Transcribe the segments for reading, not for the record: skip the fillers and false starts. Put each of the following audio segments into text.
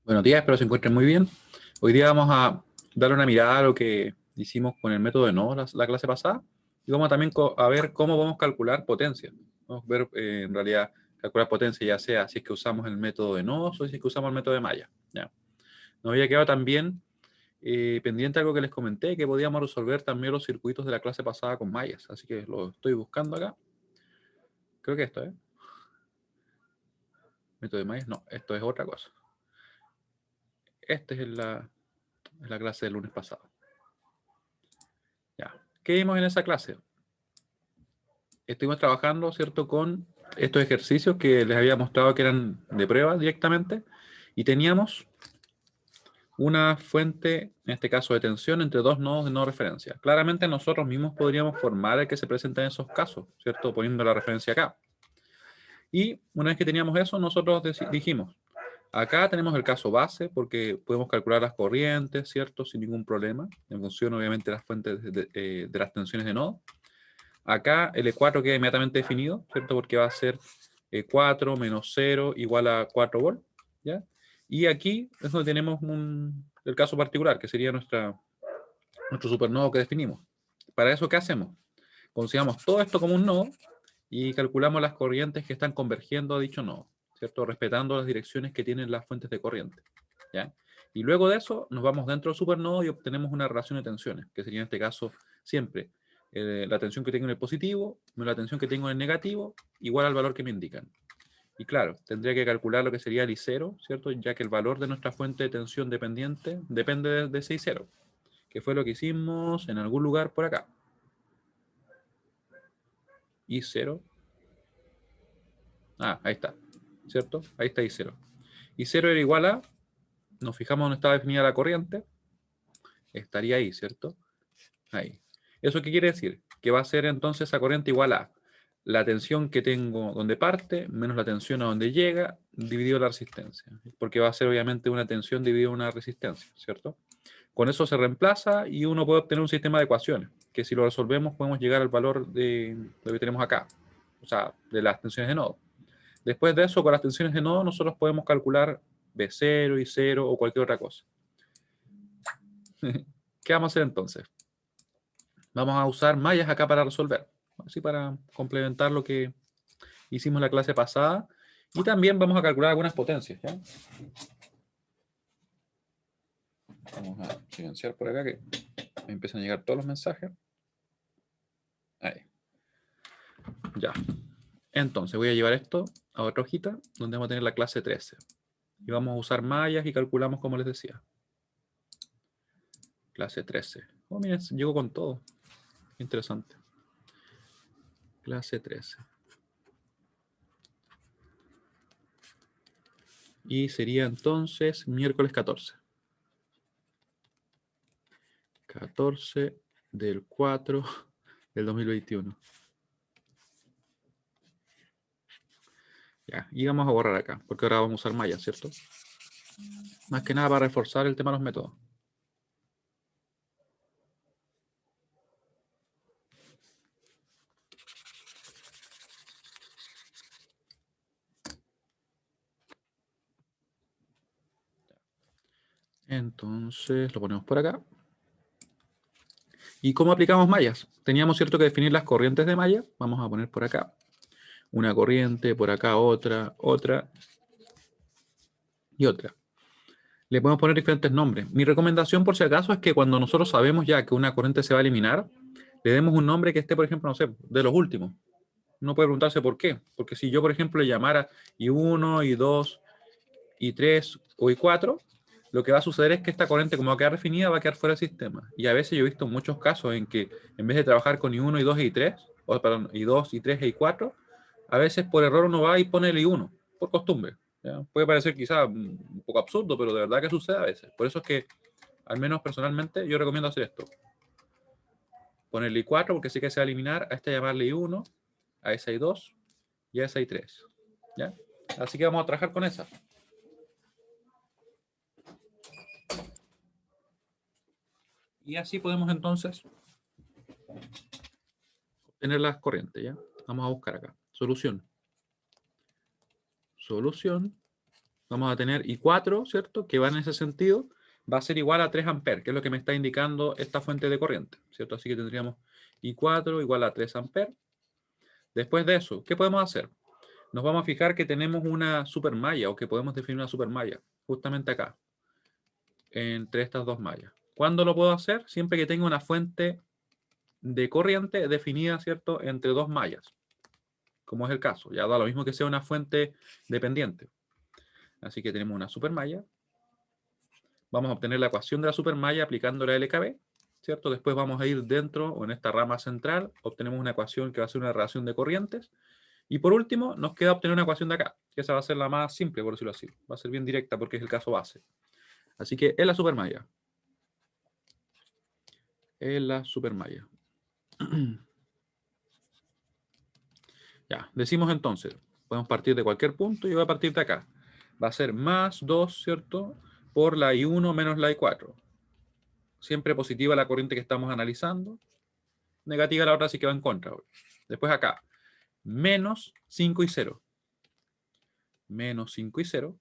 Buenos días, espero se encuentren muy bien. Hoy día vamos a darle una mirada a lo que hicimos con el método de nodos la clase pasada y vamos también a ver cómo vamos a calcular potencia. Vamos a ver en realidad calcular potencia ya sea si es que usamos el método de nodos o si es que usamos el método de malla. ¿Ya? Nos había quedado también pendiente algo que les comenté, que podíamos resolver también los circuitos de la clase pasada con mallas. Así que lo estoy buscando acá. Creo que esto es. Método de mallas, no, esto es otra cosa. Esta es la clase del lunes pasado. Ya. ¿Qué vimos en esa clase? Estuvimos trabajando, ¿cierto?, con estos ejercicios que les había mostrado que eran de prueba directamente y teníamos una fuente, en este caso de tensión, entre dos nodos de no referencia. Claramente nosotros mismos podríamos formar el que se presenta en esos casos, ¿cierto?, poniendo la referencia acá. Y una vez que teníamos eso, nosotros dijimos, acá tenemos el caso base porque podemos calcular las corrientes, ¿cierto?, sin ningún problema, en función obviamente de las fuentes de las tensiones de nodo. Acá el E4 queda inmediatamente definido, ¿cierto? Porque va a ser E4 menos 0 igual a 4 volt, ¿ya? Y aquí es donde tenemos el caso particular, que sería nuestro supernodo que definimos. Para eso, ¿qué hacemos? Consideramos todo esto como un nodo y calculamos las corrientes que están convergiendo a dicho nodo, ¿cierto? Respetando las direcciones que tienen las fuentes de corriente, ¿ya? Y luego de eso nos vamos dentro del supernodo y obtenemos una relación de tensiones, que sería en este caso siempre la tensión que tengo en el positivo menos la tensión que tengo en el negativo, igual al valor que me indican. Y claro, tendría que calcular lo que sería el I0, ¿cierto? Ya que el valor de nuestra fuente de tensión dependiente depende de ese I0, que fue lo que hicimos en algún lugar por acá. I0. Ah, ahí está, ¿cierto? Ahí está I0. I0 era igual a, nos fijamos donde estaba definida la corriente, estaría ahí, ¿cierto? Ahí. ¿Eso qué quiere decir? Que va a ser entonces esa corriente igual a la tensión que tengo donde parte, menos la tensión a donde llega, dividido la resistencia. Porque va a ser obviamente una tensión dividida una resistencia, ¿cierto? Con eso se reemplaza y uno puede obtener un sistema de ecuaciones, que si lo resolvemos podemos llegar al valor de lo que tenemos acá, o sea, de las tensiones de nodo. Después de eso, con las tensiones de nodo, nosotros podemos calcular B0, I0 o cualquier otra cosa. ¿Qué vamos a hacer entonces? Vamos a usar mallas acá para resolver, así para complementar lo que hicimos la clase pasada. Y también vamos a calcular algunas potencias, ¿ya? Vamos a silenciar por acá que me empiezan a llegar todos los mensajes. Ahí. Ya. Entonces voy a llevar esto a otra hojita donde vamos a tener la clase 13. Y vamos a usar mallas y calculamos como les decía. Clase 13. Oh, miren, llegó con todo. Interesante. Clase 13. Y sería entonces miércoles 14. 14 del 4 del 2021. Ya, y vamos a borrar acá, porque ahora vamos a usar mallas, ¿cierto? Más que nada para reforzar el tema de los métodos. Entonces lo ponemos por acá. ¿Y cómo aplicamos mallas? Teníamos, ¿cierto?, que definir las corrientes de malla. Vamos a poner por acá una corriente, por acá otra, otra y otra. Le podemos poner diferentes nombres. Mi recomendación, por si acaso, es que cuando nosotros sabemos ya que una corriente se va a eliminar, le demos un nombre que esté, por ejemplo, no sé, de los últimos. Uno puede preguntarse por qué. Porque si yo, por ejemplo, le llamara I1, I2, I3 o I4, lo que va a suceder es que esta corriente, como va a quedar definida, va a quedar fuera del sistema. Y a veces yo he visto muchos casos en que en vez de trabajar con I1, I2 e I3, o perdón, I2, I3 e I4, a veces por error uno va y pone el I1, por costumbre. ¿Ya? Puede parecer quizá un poco absurdo, pero de verdad que sucede a veces. Por eso es que, al menos personalmente, yo recomiendo hacer esto. Ponerle I4 porque sí que se va a eliminar, a esta llamarle I1, a esa I2 y a esa I3. ¿Ya? Así que vamos a trabajar con esa. Y así podemos entonces obtener las corrientes, ¿ya? Vamos a buscar acá. Solución. Solución. vamos a tener I4, ¿cierto? Que va en ese sentido, va a ser igual a 3 amperes, que es lo que me está indicando esta fuente de corriente, ¿cierto? Así que tendríamos I4 igual a 3 amperes. Después de eso, ¿qué podemos hacer? Nos vamos a fijar que tenemos una supermalla, o que podemos definir una supermalla, justamente acá, entre estas dos mallas. ¿Cuándo lo puedo hacer? Siempre que tenga una fuente de corriente definida, ¿cierto?, entre dos mallas, como es el caso. Ya da lo mismo que sea una fuente dependiente. Así que tenemos una supermalla. Vamos a obtener la ecuación de la supermalla aplicando la LKB, ¿cierto? Después vamos a ir dentro, o en esta rama central, obtenemos una ecuación que va a ser una relación de corrientes. Y por último, nos queda obtener una ecuación de acá, que esa va a ser la más simple, por decirlo así. Va a ser bien directa porque es el caso base. Así que es la supermalla. Es la supermalla. Ya, decimos entonces, podemos partir de cualquier punto y yo voy a partir de acá. Va a ser más 2, ¿cierto? Por la I1 menos la I4. Siempre positiva la corriente que estamos analizando. Negativa la otra, así que va en contra. Después acá, menos 5 y 0. Menos 5 y 0.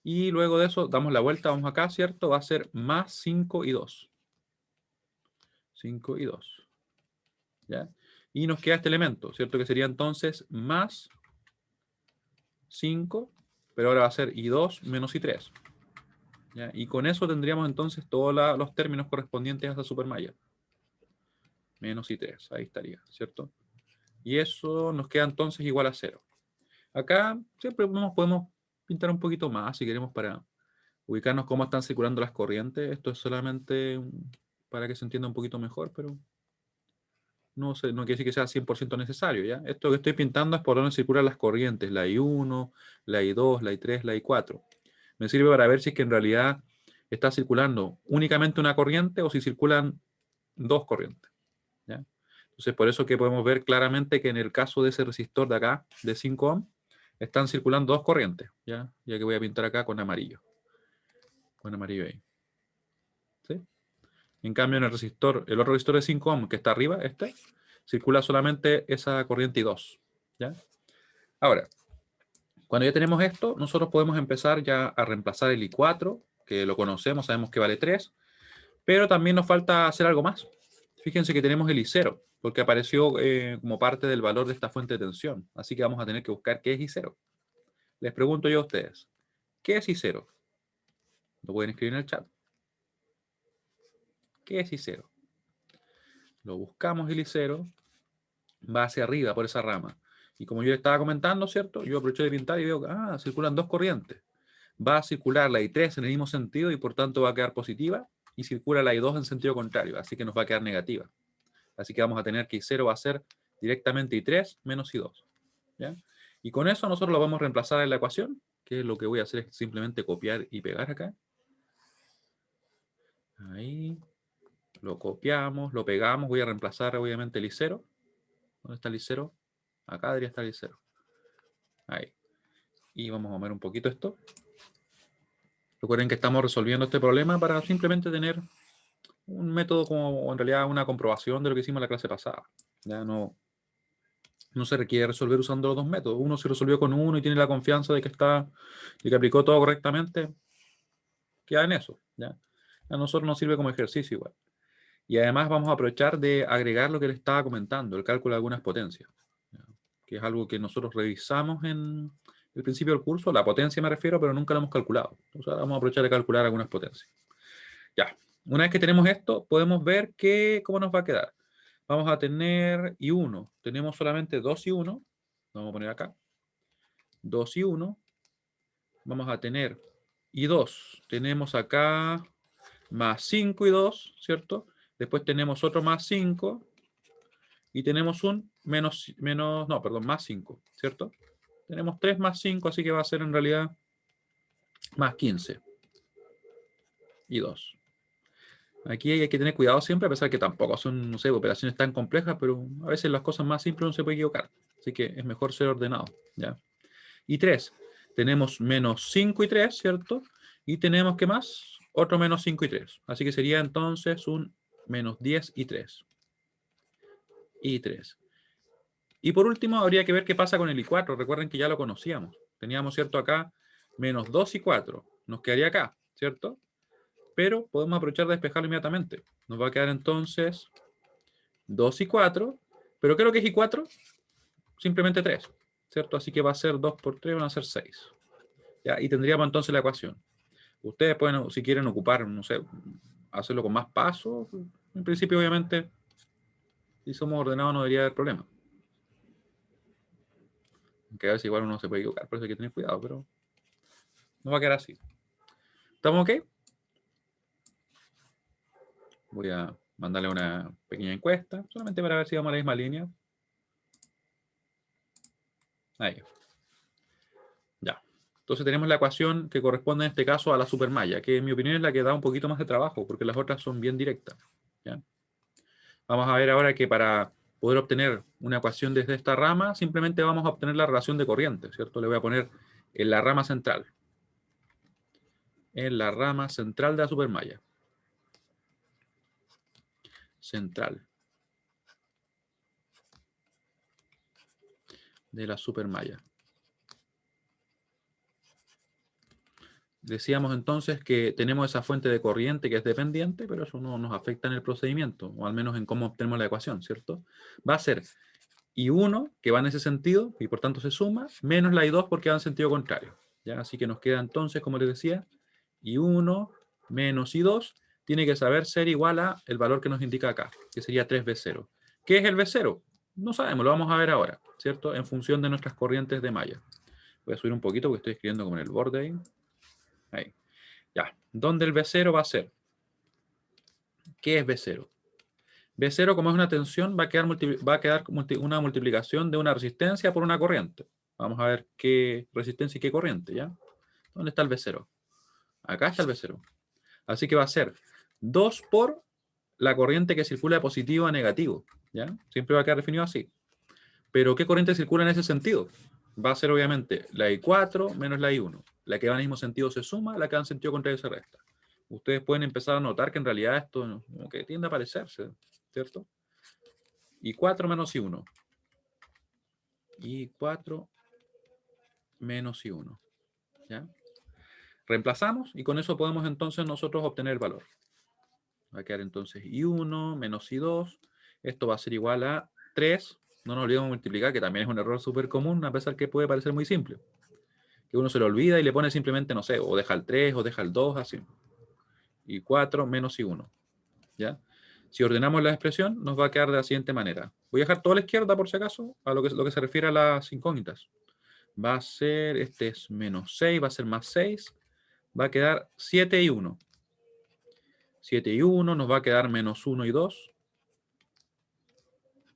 Y luego de eso, damos la vuelta, vamos acá, ¿cierto? Va a ser más 5 y 2. 5 y 2. ¿Ya? Y nos queda este elemento, ¿cierto? Que sería entonces más 5, pero ahora va a ser I2 menos I3. ¿Ya? Y con eso tendríamos entonces todos los términos correspondientes a esa supermalla. Menos I3, ahí estaría, ¿cierto? Y eso nos queda entonces igual a 0. Acá siempre podemos pintar un poquito más si queremos para ubicarnos cómo están circulando las corrientes. Esto es solamente para que se entienda un poquito mejor, pero no quiere decir que sea 100% necesario, ¿ya? Esto que estoy pintando es por donde circulan las corrientes, la I1, la I2, la I3, la I4. Me sirve para ver si es que en realidad está circulando únicamente una corriente o si circulan dos corrientes, ¿ya? Entonces, por eso que podemos ver claramente que en el caso de ese resistor de acá, de 5 ohm, están circulando dos corrientes, ¿ya? Ya que voy a pintar acá con amarillo. Con amarillo ahí. ¿Sí? En cambio, en el resistor, el otro resistor de 5 ohm que está arriba, circula solamente esa corriente I2, ¿ya? Ahora, cuando ya tenemos esto, nosotros podemos empezar ya a reemplazar el I4, que lo conocemos, sabemos que vale 3, pero también nos falta hacer algo más. Fíjense que tenemos el I0, porque apareció como parte del valor de esta fuente de tensión. Así que vamos a tener que buscar qué es I0. Les pregunto yo a ustedes, ¿qué es I0? Lo pueden escribir en el chat. ¿Qué es I0? Lo buscamos el I0, va hacia arriba por esa rama. Y como yo le estaba comentando, ¿cierto? Yo aprovecho de pintar y veo que circulan dos corrientes. Va a circular la I3 en el mismo sentido y por tanto va a quedar positiva, y circula la I2 en sentido contrario, así que nos va a quedar negativa. Así que vamos a tener que I0 va a ser directamente I3 menos I2. ¿Ya? Y con eso nosotros lo vamos a reemplazar en la ecuación, que lo que voy a hacer es simplemente copiar y pegar acá. Ahí. Lo copiamos, lo pegamos. Voy a reemplazar obviamente el I0. ¿Dónde está el I0? Acá debería estar el I0. Ahí. Y vamos a mover un poquito esto. Recuerden que estamos resolviendo este problema para simplemente tener un método como en realidad una comprobación de lo que hicimos en la clase pasada. Ya no se requiere resolver usando los dos métodos. Uno se resolvió con uno y tiene la confianza de que aplicó todo correctamente, queda en eso. ¿Ya? A nosotros nos sirve como ejercicio igual. Y además vamos a aprovechar de agregar lo que les estaba comentando, el cálculo de algunas potencias, ¿ya? Que es algo que nosotros revisamos en el principio del curso, la potencia me refiero, pero nunca lo hemos calculado. Entonces ahora vamos a aprovechar de calcular algunas potencias. Ya, una vez que tenemos esto, podemos ver cómo nos va a quedar. Vamos a tener I1, tenemos solamente 2 I1, vamos a poner acá, 2 I1, vamos a tener I2, tenemos acá más 5 I2, ¿cierto? Después tenemos otro más 5 y tenemos un más 5, ¿cierto? Tenemos 3 más 5, así que va a ser en realidad más 15 I2. Aquí hay que tener cuidado siempre, a pesar que tampoco son, no sé, operaciones tan complejas, pero a veces las cosas más simples no se puede equivocar. Así que es mejor ser ordenado, ¿ya? Y 3, tenemos menos 5 y 3, ¿cierto? Y tenemos, ¿qué más? Otro menos 5 y 3. Así que sería entonces un menos 10 y 3. Y 3. Y por último, habría que ver qué pasa con el I4. Recuerden que ya lo conocíamos. Teníamos, ¿cierto? Acá menos 2 y 4. Nos quedaría acá, ¿cierto? Pero podemos aprovechar de despejarlo inmediatamente. Nos va a quedar entonces 2 y 4. ¿Pero qué es lo que es y 4? Simplemente 3, ¿cierto? Así que va a ser 2 por 3, van a ser 6. ¿Ya? Y tendríamos entonces la ecuación. Ustedes pueden, si quieren ocupar, no sé, hacerlo con más pasos. En principio, obviamente, si somos ordenados no debería haber problema. Aunque a veces igual uno se puede equivocar, por eso hay que tener cuidado, pero no va a quedar así. ¿Estamos ok? Voy a mandarle una pequeña encuesta, solamente para ver si vamos a la misma línea. Ahí. Ya. Entonces tenemos la ecuación que corresponde en este caso a la supermalla, que en mi opinión es la que da un poquito más de trabajo, porque las otras son bien directas. ¿Ya? Vamos a ver ahora que para poder obtener una ecuación desde esta rama, simplemente vamos a obtener la relación de corriente, ¿cierto? Le voy a poner en la rama central. En la rama central de la supermalla. Central. De la supermalla. Decíamos entonces que tenemos esa fuente de corriente que es dependiente, pero eso no nos afecta en el procedimiento, o al menos en cómo obtenemos la ecuación, ¿cierto? Va a ser I1, que va en ese sentido, y por tanto se suma, menos la I2 porque va en sentido contrario. ¿Ya? Así que nos queda entonces, como les decía, I1 menos I2 tiene que saber ser igual a el valor que nos indica acá, que sería 3V0. ¿Qué es el V0? No sabemos, lo vamos a ver ahora, ¿cierto? En función de nuestras corrientes de malla. Voy a subir un poquito porque estoy escribiendo como en el borde ahí. Ahí. Ya. ¿Dónde el V0 va a ser? ¿Qué es V0? V0, como es una tensión, va a quedar una multiplicación de una resistencia por una corriente. Vamos a ver qué resistencia y qué corriente, ¿ya? ¿Dónde está el V0? Acá está el V0. Así que va a ser 2 por la corriente que circula de positivo a negativo, ¿ya? Siempre va a quedar definido así. Pero ¿qué corriente circula en ese sentido? Va a ser obviamente la I4 menos la I1. La que va en el mismo sentido se suma, la que va en sentido contrario se resta. Ustedes pueden empezar a notar que en realidad esto como que tiende a parecerse, ¿cierto? I4 menos I1. I4 menos I1. ¿Ya? Reemplazamos y con eso podemos entonces nosotros obtener el valor. Va a quedar entonces I1 menos I2. Esto va a ser igual a 3. No nos olvidemos multiplicar, que también es un error súper común, a pesar que puede parecer muy simple. Que uno se lo olvida y le pone simplemente, no sé, o deja el 3 o deja el 2, así. I4 menos I1. ¿Ya? Si ordenamos la expresión, nos va a quedar de la siguiente manera. Voy a dejar todo a la izquierda, por si acaso, a lo que se refiere a las incógnitas. Va a ser, este es menos 6, va a ser más 6. Va a quedar 7 y 1. 7 y 1, nos va a quedar menos 1 y 2.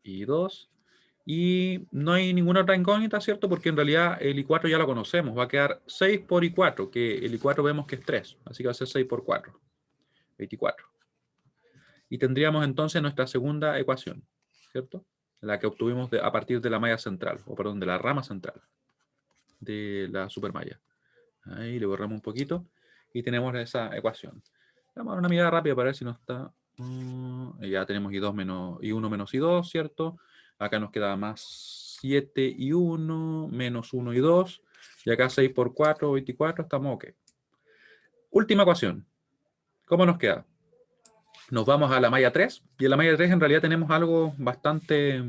Y 2. Y no hay ninguna otra incógnita, ¿cierto? Porque en realidad el I4 ya lo conocemos. Va a quedar 6 por I4, que el I4 vemos que es 3. Así que va a ser 6 por 4. 24. Y tendríamos entonces nuestra segunda ecuación, ¿cierto? La que obtuvimos a partir de la malla central, o perdón, de la rama central de la supermalla. Ahí le borramos un poquito y tenemos esa ecuación. Vamos a dar una mirada rápida para ver si no está. Ya tenemos I2 menos I1 menos I2, ¿cierto? Acá nos queda más 7 y 1, menos 1 y 2. Y acá 6 por 4, 24, estamos ok. Última ecuación. ¿Cómo nos queda? Nos vamos a la malla 3. Y en la malla 3 en realidad tenemos algo bastante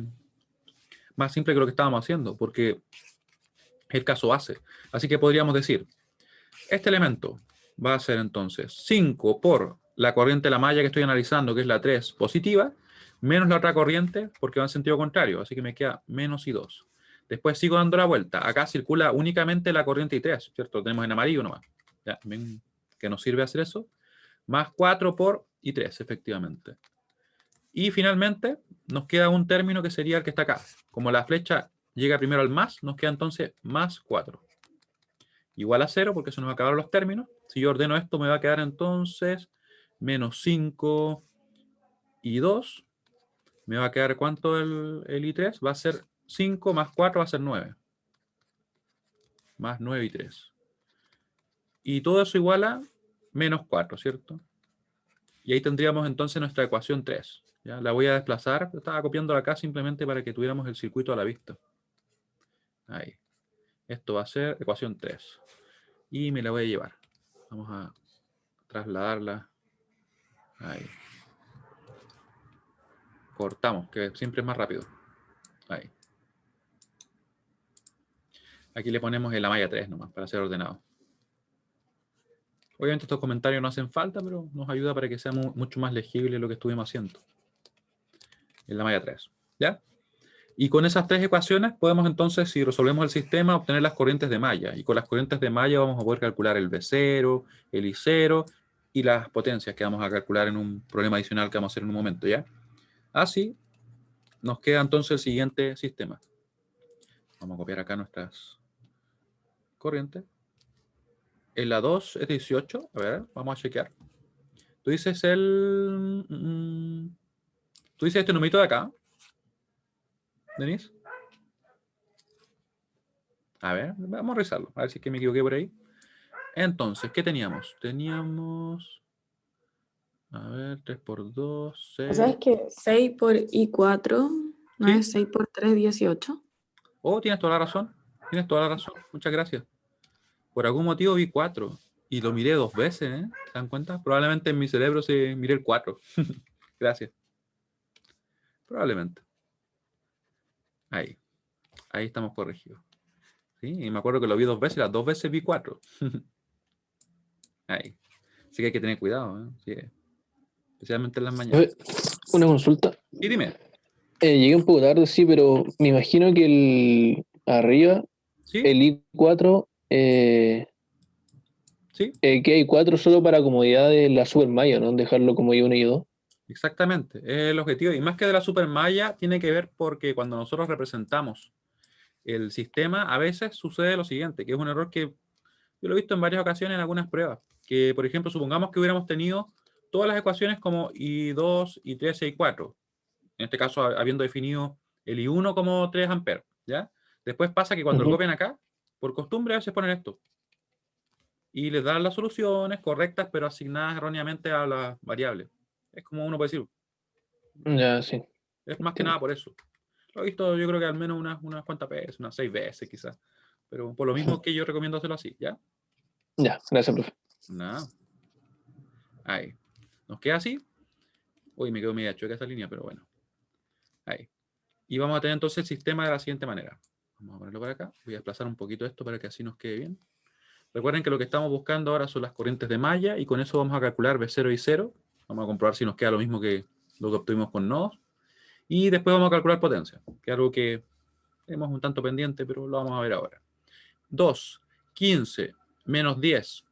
más simple que lo que estábamos haciendo, porque es el caso base. Así que podríamos decir, este elemento va a ser entonces 5 por la corriente de la malla que estoy analizando, que es la 3 positiva, menos la otra corriente, porque va en sentido contrario. Así que me queda menos I2. Después sigo dando la vuelta. Acá circula únicamente la corriente I3, ¿cierto? Lo tenemos en amarillo nomás. Ya, ven que nos sirve hacer eso. Más 4 por I3, efectivamente. Y finalmente nos queda un término que sería el que está acá. Como la flecha llega primero al más, nos queda entonces más 4. Igual a 0 porque se nos acabaron los términos. Si yo ordeno esto me va a quedar entonces menos 5 y 2. Me va a quedar ¿cuánto el I3? Va a ser 5 más 4 va a ser 9. Más 9 y 3. Y todo eso igual a menos 4, ¿cierto? Y ahí tendríamos entonces nuestra ecuación 3. ¿Ya? La voy a desplazar. Estaba copiándola acá simplemente para que tuviéramos el circuito a la vista. Ahí. Esto va a ser ecuación 3. Y me la voy a llevar. Vamos a trasladarla. Ahí. Cortamos, que siempre es más rápido. Ahí. Aquí le ponemos en la malla 3 nomás, para ser ordenado. Obviamente estos comentarios no hacen falta, pero nos ayuda para que sea mucho más legible lo que estuvimos haciendo. En la malla 3. ¿Ya? Y con esas tres ecuaciones podemos entonces, si resolvemos el sistema, obtener las corrientes de malla. Y con las corrientes de malla vamos a poder calcular el V0, el I0 y las potencias que vamos a calcular en un problema adicional que vamos a hacer en un momento, ¿ya? Así nos queda entonces el siguiente sistema. Vamos a copiar acá nuestras corrientes. En la 2 es 18. A ver, vamos a chequear. Tú dices tú dices este numerito de acá, Denise. A ver, vamos a revisarlo. A ver si es que me equivoqué por ahí. Entonces, ¿qué teníamos? Teníamos... A ver, 3 por 2, O sea, 6. es que 6 por I4 no ¿Sí? es 6 por 3, 18. Oh, tienes toda la razón. Tienes toda la razón. Muchas gracias. Por algún motivo vi 4 y lo miré 2 veces, ¿eh? ¿Se dan cuenta? Probablemente en mi cerebro se miré el 4. Gracias. Probablemente. Ahí. Ahí estamos corregidos. ¿Sí? Y me acuerdo que lo vi 2 veces y las 2 veces vi 4. Ahí. Así que hay que tener cuidado, ¿eh? Sí. Especialmente en las mañanas. Una consulta. Y dime. Llegué un poco tarde, sí, pero me imagino que el arriba, ¿Sí? el I4, ¿Sí? que hay 4 solo para comodidad de la Supermaya, ¿no? Dejarlo como I1 y I2. Exactamente. Es el objetivo. Y más que de la supermalla, tiene que ver porque cuando nosotros representamos el sistema, a veces sucede lo siguiente, que es un error que yo lo he visto en varias ocasiones en algunas pruebas. Que, por ejemplo, supongamos que hubiéramos tenido todas las ecuaciones como I2, I3 y I4. En este caso, habiendo definido el I1 como 3 amperes, ¿ya? Después pasa que cuando lo copian acá, por costumbre a veces ponen esto. Y les dan las soluciones correctas, pero asignadas erróneamente a las variables. Es como uno puede decir, Ya, sí. es más que nada por eso. Lo he visto yo creo que al menos unas cuantas veces, unas 6 veces quizás. Pero por lo mismo que yo recomiendo hacerlo así, ¿ya? Ya, gracias, profe. Nada. Ahí. ¿Nos queda así? Uy, me quedo media chueca esa línea, pero bueno. Ahí. Y vamos a tener entonces el sistema de la siguiente manera. Vamos a ponerlo por acá. Voy a desplazar un poquito esto para que así nos quede bien. Recuerden que lo que estamos buscando ahora son las corrientes de malla y con eso vamos a calcular V0 y 0. Vamos a comprobar si nos queda lo mismo que lo que obtuvimos con nodos. Y después vamos a calcular potencia, que es algo que tenemos un tanto pendiente, pero lo vamos a ver ahora. 2, 15, menos 10.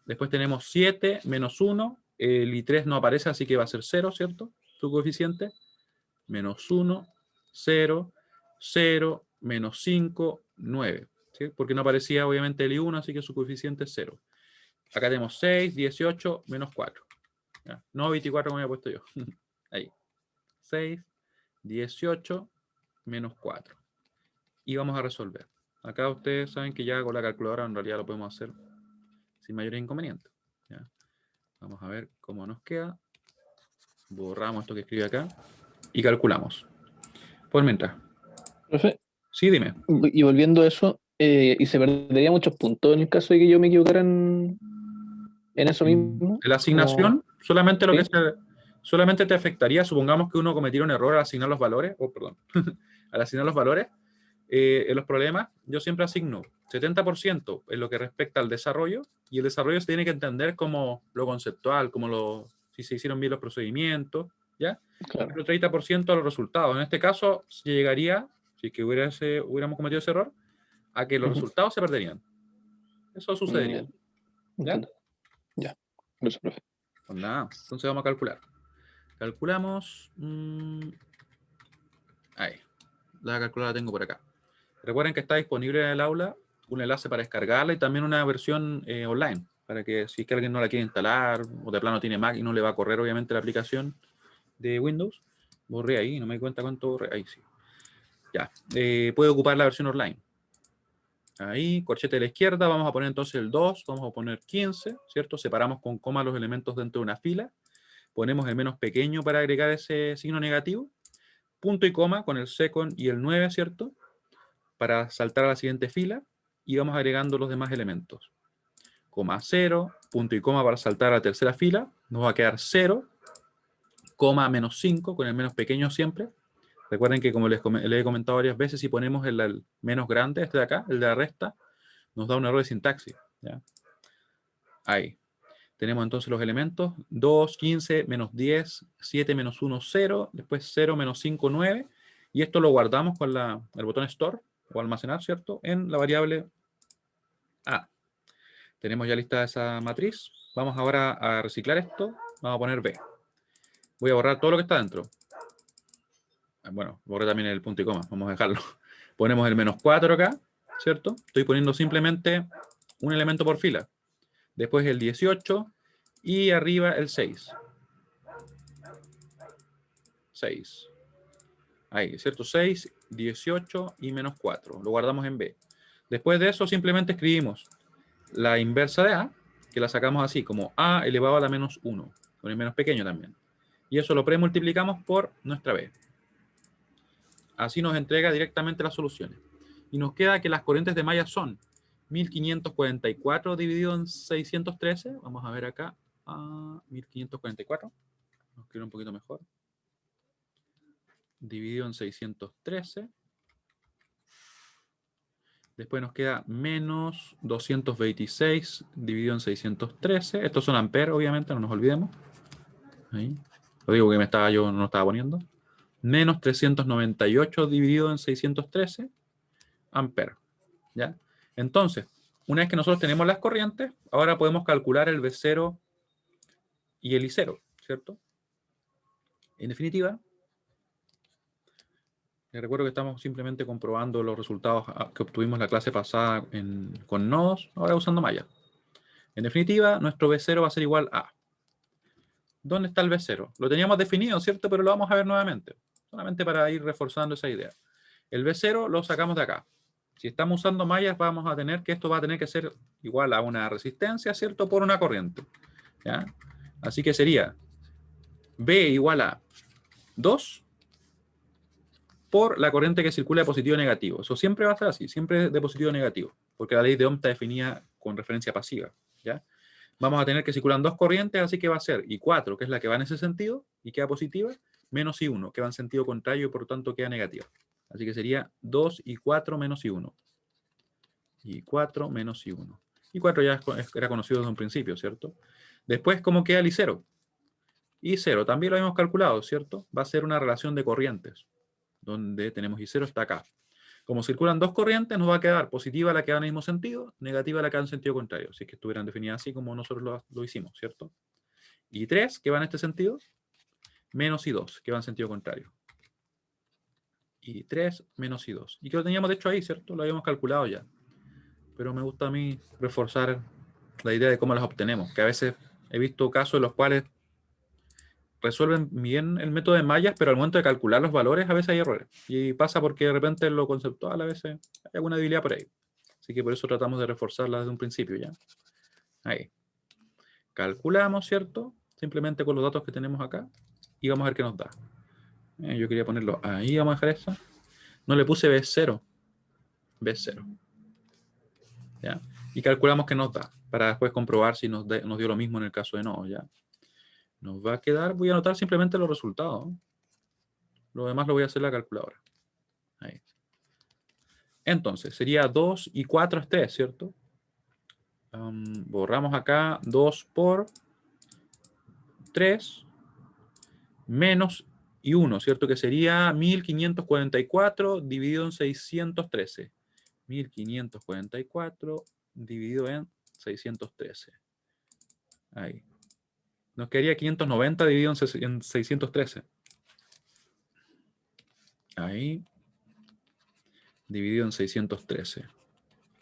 Después tenemos 7, menos 1. El I3 no aparece, así que va a ser 0, ¿cierto? Su coeficiente. Menos 1, 0, 0, menos 5, 9. ¿Sí? Porque no aparecía obviamente el I1, así que su coeficiente es 0. Acá tenemos 6, 18, menos 4. ¿Ya? No 24 como había puesto yo. Ahí. 6, 18, menos 4. Y vamos a resolver. Acá ustedes saben que ya con la calculadora en realidad lo podemos hacer sin mayores inconvenientes. ¿Ya? Vamos a ver cómo nos queda. Borramos esto que escribe acá y calculamos. Por mientras. Profe, Sí, dime. y volviendo a eso, ¿y se perdería muchos puntos en el caso de que yo me equivocara en eso mismo? La asignación, Como, solamente lo que ¿sí? solamente te afectaría, supongamos que uno cometiera un error al asignar los valores, perdón, al asignar los valores, en los problemas, yo siempre asigno 70% en lo que respecta al desarrollo, y el desarrollo se tiene que entender como lo conceptual, como si se hicieron bien los procedimientos, ¿ya? Y Claro. el 30% a los resultados. En este caso, se llegaría, si es que hubiéramos cometido ese error, a que los resultados se perderían. Eso sucedería. Ya, ¿Ya? entiendo. Ya, gracias, profe. Pues nada, entonces vamos a calcular. Calculamos. Ahí. La calculadora la tengo por acá. Recuerden que está disponible en el aula un enlace para descargarla y también una versión online, para que si es que alguien no la quiere instalar o de plano tiene Mac y no le va a correr obviamente la aplicación de Windows, borré ahí, no me di cuenta cuánto borré. Ahí sí. Ya. Puede ocupar la versión online. Ahí, corchete de la izquierda, vamos a poner entonces el 2, vamos a poner 15, ¿cierto? Separamos con coma los elementos dentro de una fila. Ponemos el menos pequeño para agregar ese signo negativo. Punto y coma con el second y el 9, ¿cierto? Para saltar a la siguiente fila. y vamos agregando los demás elementos. Coma 0, punto y coma para saltar a la tercera fila, nos va a quedar 0, coma menos 5, con el menos pequeño siempre. Recuerden que como les he comentado varias veces, si ponemos el menos grande, este de acá, el de la resta, nos da un error de sintaxis, ¿ya? Ahí. Tenemos entonces los elementos, 2, 15, menos 10, 7, menos 1, 0, después 0, menos 5, 9, y esto lo guardamos con el botón Store, o almacenar, ¿cierto?, en la variable A. Tenemos ya lista esa matriz. Vamos ahora a reciclar esto, vamos a poner B. Voy a borrar todo lo que está dentro. Bueno, borré también el punto y coma, vamos a dejarlo. Ponemos el menos 4 acá, ¿cierto? Estoy poniendo simplemente un elemento por fila. Después el 18 y arriba el 6. 6. Ahí, ¿cierto? 6, 18 y menos 4. Lo guardamos en B. Después de eso simplemente escribimos la inversa de A, que la sacamos así, como A elevado a la menos 1, con el menos pequeño también. Y eso lo premultiplicamos por nuestra B. Así nos entrega directamente las soluciones. Y nos queda que las corrientes de malla son 1544 dividido en 613. Vamos a ver acá. 1544. Nos queda un poquito mejor. Dividido en 613. Después nos queda menos 226 dividido en 613. Estos son amperes, obviamente, no nos olvidemos. Ahí. Lo digo que yo no estaba poniendo. Menos 398 dividido en 613 amperes. ¿Ya? Entonces, una vez que nosotros tenemos las corrientes, ahora podemos calcular el V0 y el I0, ¿cierto? En definitiva, les recuerdo que estamos simplemente comprobando los resultados que obtuvimos la clase pasada con nodos, ahora usando malla. En definitiva, nuestro V0 va a ser igual a... ¿Dónde está el V0? Lo teníamos definido, ¿cierto? Pero lo vamos a ver nuevamente, solamente para ir reforzando esa idea. El V0 lo sacamos de acá. Si estamos usando mallas, vamos a tener que esto va a tener que ser igual a una resistencia, ¿cierto? Por una corriente. ¿Ya? Así que sería V igual a 2 por la corriente que circula de positivo a negativo. Eso siempre va a estar así, siempre de positivo a negativo, porque la ley de Ohm está definida con referencia pasiva. ¿Ya? Vamos a tener que circulan dos corrientes, así que va a ser I4, que es la que va en ese sentido, y queda positiva, menos I1, que va en sentido contrario y por lo tanto queda negativa. Así que sería 2I4 menos I1. I4 menos I1. I4 ya era conocido desde un principio, ¿cierto? Después, ¿cómo queda el I0? I0 también lo habíamos calculado, ¿cierto? Va a ser una relación de corrientes, donde tenemos I0 está acá. Como circulan dos corrientes, nos va a quedar positiva la que va en el mismo sentido, negativa la que va en sentido contrario, si es que estuvieran definidas así como nosotros lo hicimos, ¿cierto? I3, que va en este sentido, menos I2, que va en sentido contrario. I3 menos I2. Y que lo teníamos de hecho ahí, ¿cierto? Lo habíamos calculado ya. Pero me gusta a mí reforzar la idea de cómo las obtenemos, que a veces he visto casos en los cuales resuelven bien el método de mallas, pero al momento de calcular los valores a veces hay errores. Y pasa porque de repente en lo conceptual a veces hay alguna debilidad por ahí. Así que por eso tratamos de reforzarla desde un principio ya. Ahí. Calculamos, ¿cierto? Simplemente con los datos que tenemos acá. Y vamos a ver qué nos da. Yo quería ponerlo ahí, vamos a dejar eso. No le puse B0. B0. ¿Ya? Y calculamos qué nos da, para después comprobar si nos dio lo mismo en el caso de no, ¿ya? Nos va a quedar, voy a anotar simplemente los resultados. Lo demás lo voy a hacer en la calculadora. Ahí. Entonces, sería 2 y 4 es 3, ¿cierto? Borramos acá 2 por 3 menos y 1, ¿cierto? Que sería 1544 dividido en 613. 1544 dividido en 613. Ahí. Nos quedaría 590 dividido en 613. Ahí. Dividido en 613.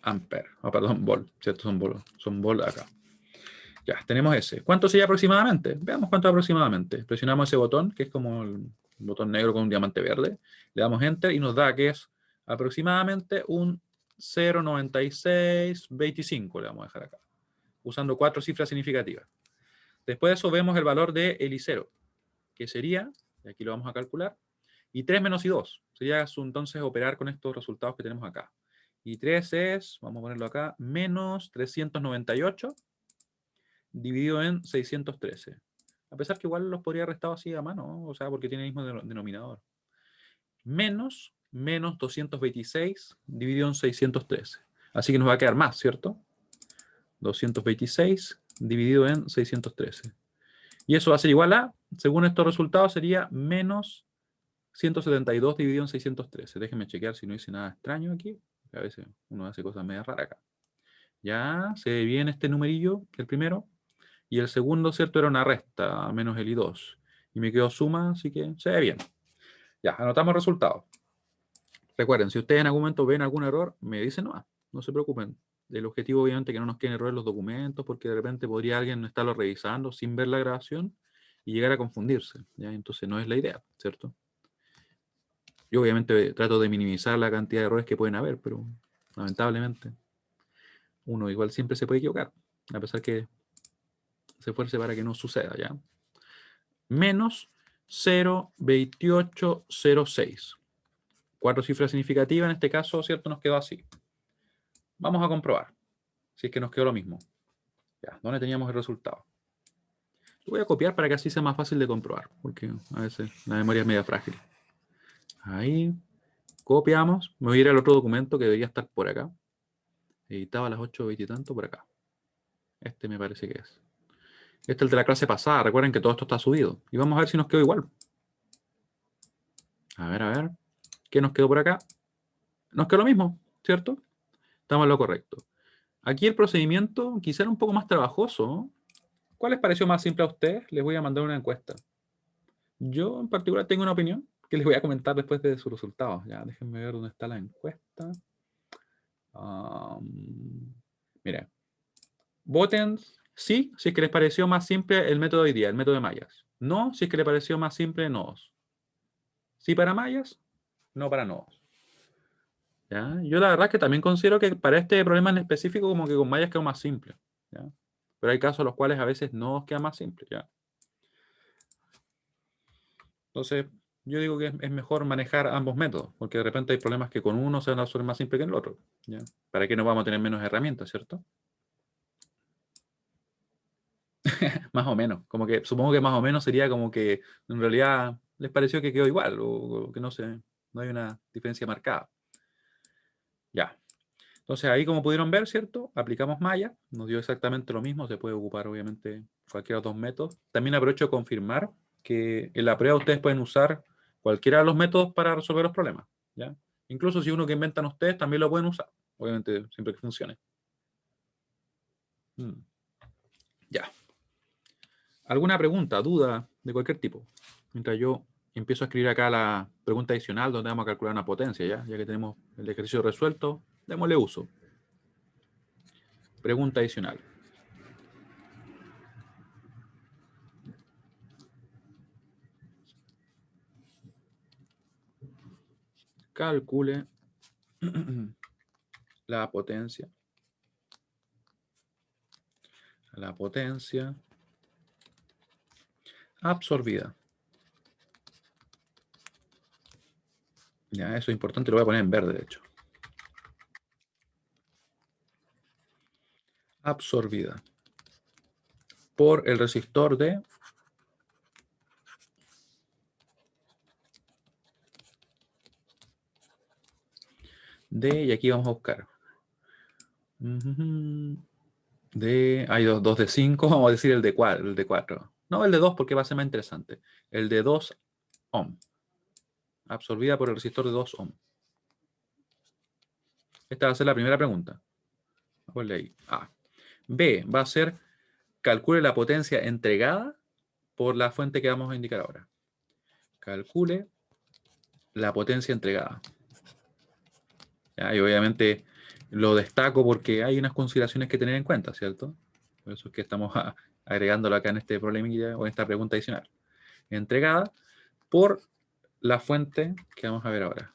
Ampere. Perdón, volt. ¿Cierto? Son volt acá. Ya, tenemos ese. ¿Cuánto sería aproximadamente? Veamos cuánto aproximadamente. Presionamos ese botón, que es como el botón negro con un diamante verde. Le damos Enter y nos da que es aproximadamente un 0,9625. Le vamos a dejar acá. Usando 4 cifras significativas. Después de eso vemos el valor de el I0, que sería, y aquí lo vamos a calcular, I3 menos I2. Sería entonces operar con estos resultados que tenemos acá. Y 3 es, vamos a ponerlo acá, menos 398 dividido en 613. A pesar que igual los podría restar así a mano, ¿no? O sea, porque tiene el mismo denominador. Menos 226 dividido en 613. Así que nos va a quedar más, ¿cierto? 226 dividido en 613. Y eso va a ser igual a, según estos resultados, sería menos 172 dividido en 613. Déjenme chequear si no hice nada extraño aquí. A veces uno hace cosas medio raras acá. Ya, se ve bien este numerillo, el primero. Y el segundo, ¿cierto? Era una resta, menos el I2. Y me quedó suma, así que se ve bien. Ya, anotamos resultados. Recuerden, si ustedes en algún momento ven algún error, me dicen nomás, no se preocupen. El objetivo obviamente es que no nos queden errores en los documentos, porque de repente podría alguien estarlo revisando sin ver la grabación y llegar a confundirse, ¿ya? Entonces no es la idea, ¿cierto? Yo obviamente trato de minimizar la cantidad de errores que pueden haber, pero lamentablemente uno igual siempre se puede equivocar, a pesar que se esfuerce para que no suceda, ¿ya? Menos 0,2806. 4 cifras significativas, en este caso, ¿cierto? Nos quedó así. Vamos a comprobar si es que nos quedó lo mismo. Ya, ¿dónde teníamos el resultado? Lo voy a copiar para que así sea más fácil de comprobar, porque a veces la memoria es media frágil. Ahí, copiamos. Me voy a ir al otro documento que debería estar por acá. Editado a las 8:20 y tanto por acá. Este me parece que es. Este es el de la clase pasada. Recuerden que todo esto está subido. Y vamos a ver si nos quedó igual. A ver, a ver. ¿Qué nos quedó por acá? Nos quedó lo mismo, ¿cierto? Estamos en lo correcto. Aquí el procedimiento quizá era un poco más trabajoso, ¿no? ¿Cuál les pareció más simple a ustedes? Les voy a mandar una encuesta. Yo en particular tengo una opinión que les voy a comentar después de sus resultados. Ya, déjenme ver dónde está la encuesta. Mira, voten sí si es que les pareció más simple el método de hoy día, el método de mallas. No si es que les pareció más simple nodos. Sí para mallas, no para nodos. ¿Ya? Yo la verdad que también considero que para este problema en específico como que con mallas quedó más simple. ¿Ya? Pero hay casos en los cuales a veces nodos queda más simple. ¿Ya? Entonces, yo digo que es mejor manejar ambos métodos, porque de repente hay problemas que con uno se van a resolver más simple que en el otro. ¿Ya? ¿Para qué no vamos a tener menos herramientas, cierto? Más o menos. Como que supongo que más o menos sería como que en realidad les pareció que quedó igual, o que no sé, no hay una diferencia marcada. Ya. Entonces ahí como pudieron ver, ¿cierto? Aplicamos malla, nos dio exactamente lo mismo, se puede ocupar obviamente cualquiera de los dos métodos. También aprovecho de confirmar que en la prueba ustedes pueden usar cualquiera de los métodos para resolver los problemas, ¿ya? Incluso si uno que inventan ustedes también lo pueden usar, obviamente siempre que funcione. Ya. ¿Alguna pregunta, duda de cualquier tipo? Mientras yo empiezo a escribir acá la pregunta adicional donde vamos a calcular una potencia, ya que tenemos el ejercicio resuelto, démosle uso. Pregunta adicional. Calcule la potencia. La potencia absorbida. Ya, eso es importante, lo voy a poner en verde, de hecho. Absorbida por el resistor y aquí vamos a buscar. Hay dos de 5, vamos a decir el de 4. No, el de 2 porque va a ser más interesante. El de 2 ohm. Absorbida por el resistor de 2 ohm. Esta va a ser la primera pregunta. Ponle ahí. A. B va a ser, calcule la potencia entregada por la fuente que vamos a indicar ahora. Calcule la potencia entregada. ¿Ya? Y obviamente lo destaco porque hay unas consideraciones que tener en cuenta, ¿cierto? Por eso es que estamos agregándolo acá en este problemilla o en esta pregunta adicional. Entregada por la fuente que vamos a ver ahora.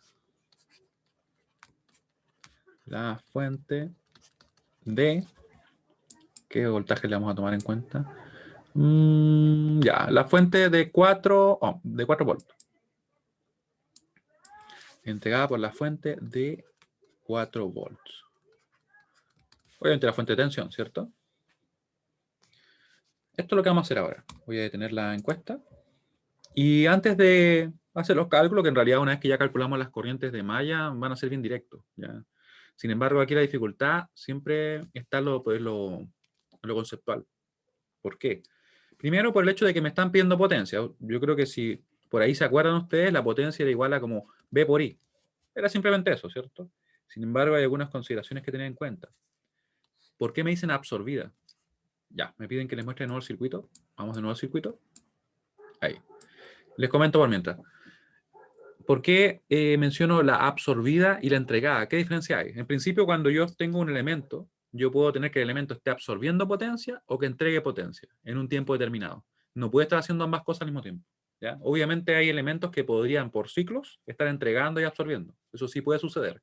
La fuente de... ¿Qué voltaje le vamos a tomar en cuenta? Ya, la fuente de 4 volts. Entregada por la fuente de 4 volts. Obviamente la fuente de tensión, ¿cierto? Esto es lo que vamos a hacer ahora. Voy a detener la encuesta. Y antes de hacer los cálculos, que en realidad una vez que ya calculamos las corrientes de malla, van a ser bien directos, ¿ya? Sin embargo, aquí la dificultad siempre está lo conceptual. ¿Por qué? Primero, por el hecho de que me están pidiendo potencia. Yo creo que si por ahí se acuerdan ustedes, la potencia era igual a como B por I. Era simplemente eso, ¿cierto? Sin embargo, hay algunas consideraciones que tener en cuenta. ¿Por qué me dicen absorbida? Ya, me piden que les muestre de nuevo el circuito. Vamos de nuevo al circuito. Ahí. Les comento por mientras. ¿Por qué menciono la absorbida y la entregada? ¿Qué diferencia hay? En principio, cuando yo tengo un elemento, yo puedo tener que el elemento esté absorbiendo potencia o que entregue potencia en un tiempo determinado. No puede estar haciendo ambas cosas al mismo tiempo, ¿ya? Obviamente hay elementos que podrían, por ciclos, estar entregando y absorbiendo. Eso sí puede suceder.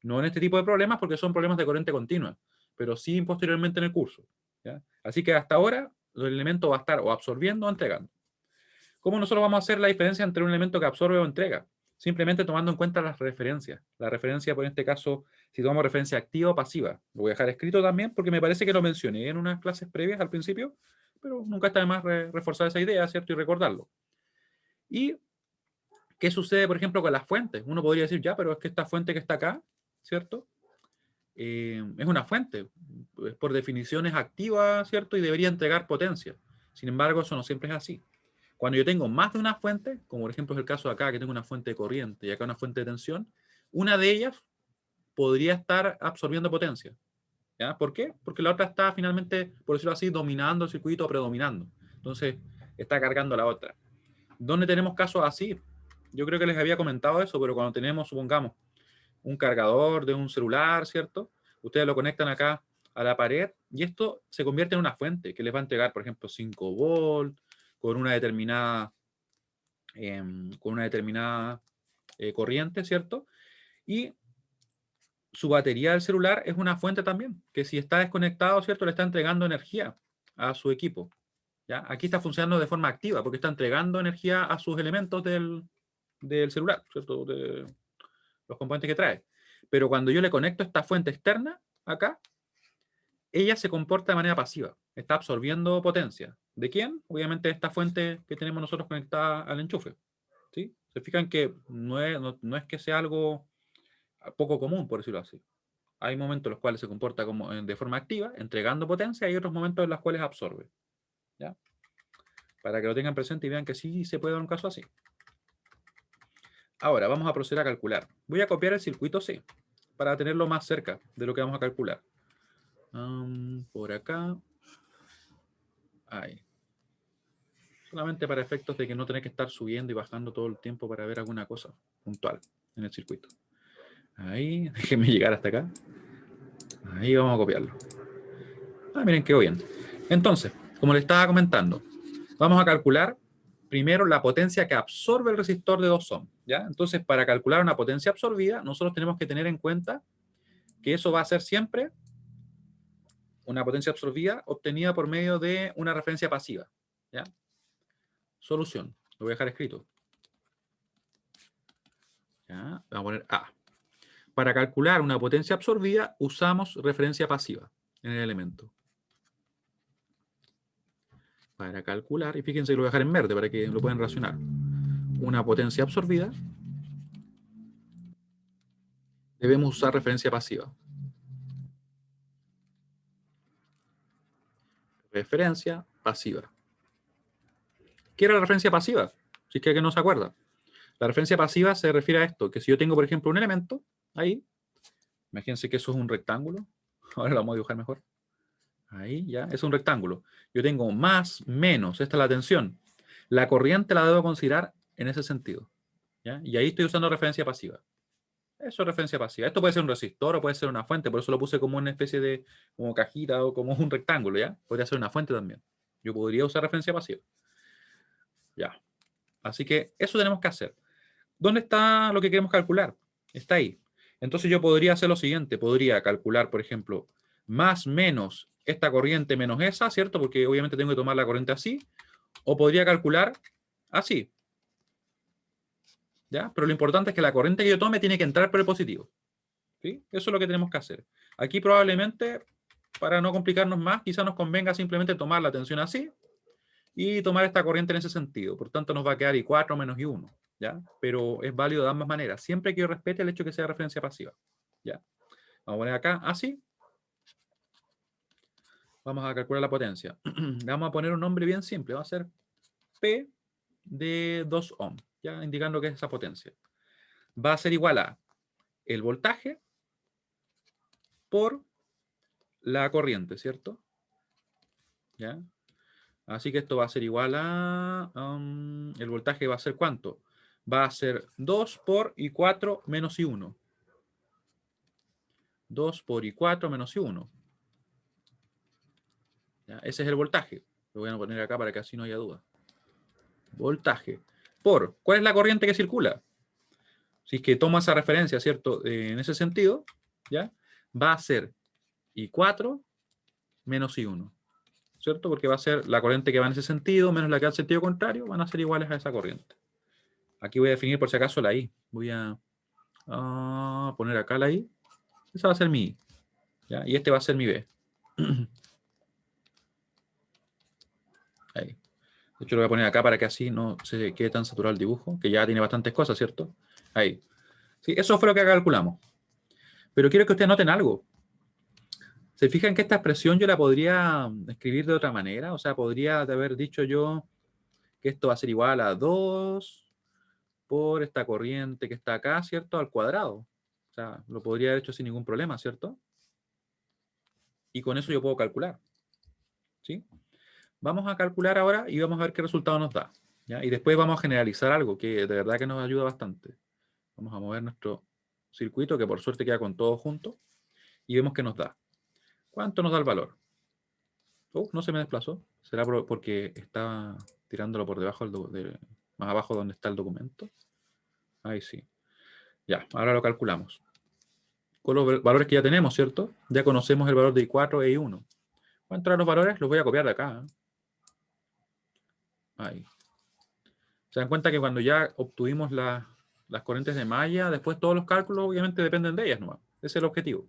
No en este tipo de problemas porque son problemas de corriente continua, pero sí posteriormente en el curso, ¿ya? Así que hasta ahora el elemento va a estar o absorbiendo o entregando. ¿Cómo nosotros vamos a hacer la diferencia entre un elemento que absorbe o entrega? Simplemente tomando en cuenta las referencias. La referencia, por este caso, si tomamos referencia activa o pasiva. Lo voy a dejar escrito también porque me parece que lo mencioné en unas clases previas al principio, pero nunca está de más reforzar esa idea, ¿cierto? Y recordarlo. ¿Y qué sucede, por ejemplo, con las fuentes? Uno podría decir, ya, pero es que esta fuente que está acá, ¿cierto? Es una fuente. Por definición es activa, ¿cierto? Y debería entregar potencia. Sin embargo, eso no siempre es así. Cuando yo tengo más de una fuente, como por ejemplo es el caso de acá, que tengo una fuente de corriente y acá una fuente de tensión, una de ellas podría estar absorbiendo potencia. ¿Ya? ¿Por qué? Porque la otra está finalmente, por decirlo así, dominando el circuito o predominando. Entonces, está cargando a la otra. ¿Dónde tenemos casos así? Yo creo que les había comentado eso, pero cuando tenemos, supongamos, un cargador de un celular, ¿cierto? Ustedes lo conectan acá a la pared y esto se convierte en una fuente que les va a entregar, por ejemplo, 5 volts, con una determinada corriente, ¿cierto? Y su batería del celular es una fuente también, que si está desconectado, ¿cierto? Le está entregando energía a su equipo, ¿ya? Aquí está funcionando de forma activa, porque está entregando energía a sus elementos del celular, ¿cierto? De los componentes que trae. Pero cuando yo le conecto esta fuente externa, acá, ella se comporta de manera pasiva, está absorbiendo potencia. ¿De quién? Obviamente esta fuente que tenemos nosotros conectada al enchufe. ¿Sí? Se fijan que no es que sea algo poco común, por decirlo así. Hay momentos en los cuales se comporta como de forma activa, entregando potencia, y otros momentos en los cuales absorbe. ¿Ya? Para que lo tengan presente y vean que sí se puede dar un caso así. Ahora, vamos a proceder a calcular. Voy a copiar el circuito C, para tenerlo más cerca de lo que vamos a calcular. Por acá. Ahí. Solamente para efectos de que no tener que estar subiendo y bajando todo el tiempo para ver alguna cosa puntual en el circuito. Ahí, déjenme llegar hasta acá. Ahí vamos a copiarlo. Miren quedó bien. Entonces, como les estaba comentando, vamos a calcular primero la potencia que absorbe el resistor de 2 ohms, ¿ya? Entonces, para calcular una potencia absorbida, nosotros tenemos que tener en cuenta que eso va a ser siempre una potencia absorbida obtenida por medio de una referencia pasiva, ¿ya? Solución. Lo voy a dejar escrito. ¿Ya? Vamos a poner A. Para calcular una potencia absorbida, usamos referencia pasiva en el elemento. Para calcular, y fíjense que lo voy a dejar en verde para que lo puedan relacionar. Una potencia absorbida, debemos usar referencia pasiva. Referencia pasiva. ¿Qué era la referencia pasiva? Si es que no se acuerda. La referencia pasiva se refiere a esto, que si yo tengo, por ejemplo, un elemento, ahí, imagínense que eso es un rectángulo, ahora lo vamos a dibujar mejor. Ahí, ya, es un rectángulo. Yo tengo más, menos, esta es la tensión. La corriente la debo considerar en ese sentido, ¿ya? Y ahí estoy usando referencia pasiva. Eso es referencia pasiva. Esto puede ser un resistor o puede ser una fuente, por eso lo puse como una especie de como cajita o como un rectángulo, ¿ya? Podría ser una fuente también. Yo podría usar referencia pasiva. Ya. Así que eso tenemos que hacer. ¿Dónde está lo que queremos calcular? Está ahí. Entonces yo podría hacer lo siguiente. Podría calcular, por ejemplo, más menos esta corriente menos esa, ¿cierto? Porque obviamente tengo que tomar la corriente así. O podría calcular así. ¿Ya? Pero lo importante es que la corriente que yo tome tiene que entrar por el positivo. ¿Sí? Eso es lo que tenemos que hacer. Aquí probablemente, para no complicarnos más, quizás nos convenga simplemente tomar la tensión así y tomar esta corriente en ese sentido. Por tanto, nos va a quedar I4 menos I1. ¿Ya? Pero es válido de ambas maneras, siempre que yo respete el hecho de que sea referencia pasiva. ¿Ya? Vamos a poner acá así. Vamos a calcular la potencia. Le vamos a poner un nombre bien simple. Va a ser P de 2 ohm, ya indicando que es esa potencia. Va a ser igual a el voltaje por la corriente, ¿cierto? ¿Ya? Así que esto va a ser igual a... el voltaje va a ser ¿cuánto? Va a ser 2 por I4 menos I1. 2 por I4 menos I1. ¿Ya? Ese es el voltaje. Lo voy a poner acá para que así no haya duda. Voltaje. Por, ¿cuál es la corriente que circula? Si es que toma esa referencia, ¿cierto? En ese sentido, ¿ya? Va a ser I4 menos I1. ¿Cierto? Porque va a ser la corriente que va en ese sentido menos la que va en sentido contrario, van a ser iguales a esa corriente. Aquí voy a definir por si acaso la I. Voy a poner acá la I. Esa va a ser mi I. ¿Ya? Y este va a ser mi B. Ahí. De hecho, lo voy a poner acá para que así no se quede tan saturado el dibujo, que ya tiene bastantes cosas, ¿cierto? Ahí. Sí, eso fue lo que calculamos. Pero quiero que ustedes noten algo. ¿Se fijan que esta expresión yo la podría escribir de otra manera? O sea, podría haber dicho yo que esto va a ser igual a 2 por esta corriente que está acá, ¿cierto? Al cuadrado. O sea, lo podría haber hecho sin ningún problema, ¿cierto? Y con eso yo puedo calcular. ¿Sí? Vamos a calcular ahora y vamos a ver qué resultado nos da. ¿Ya? Y después vamos a generalizar algo que de verdad que nos ayuda bastante. Vamos a mover nuestro circuito, que por suerte queda con todo junto, y vemos qué nos da. ¿Cuánto nos da el valor? No se me desplazó. ¿Será porque estaba tirándolo por debajo más abajo donde está el documento? Ahí sí. Ya, ahora lo calculamos. Con los valores que ya tenemos, ¿cierto? Ya conocemos el valor de I4 e I1. ¿Cuántos eran los valores? Los voy a copiar de acá. Ahí. Se dan cuenta que cuando ya obtuvimos las corrientes de malla, después todos los cálculos obviamente dependen de ellas nomás. Ese es el objetivo.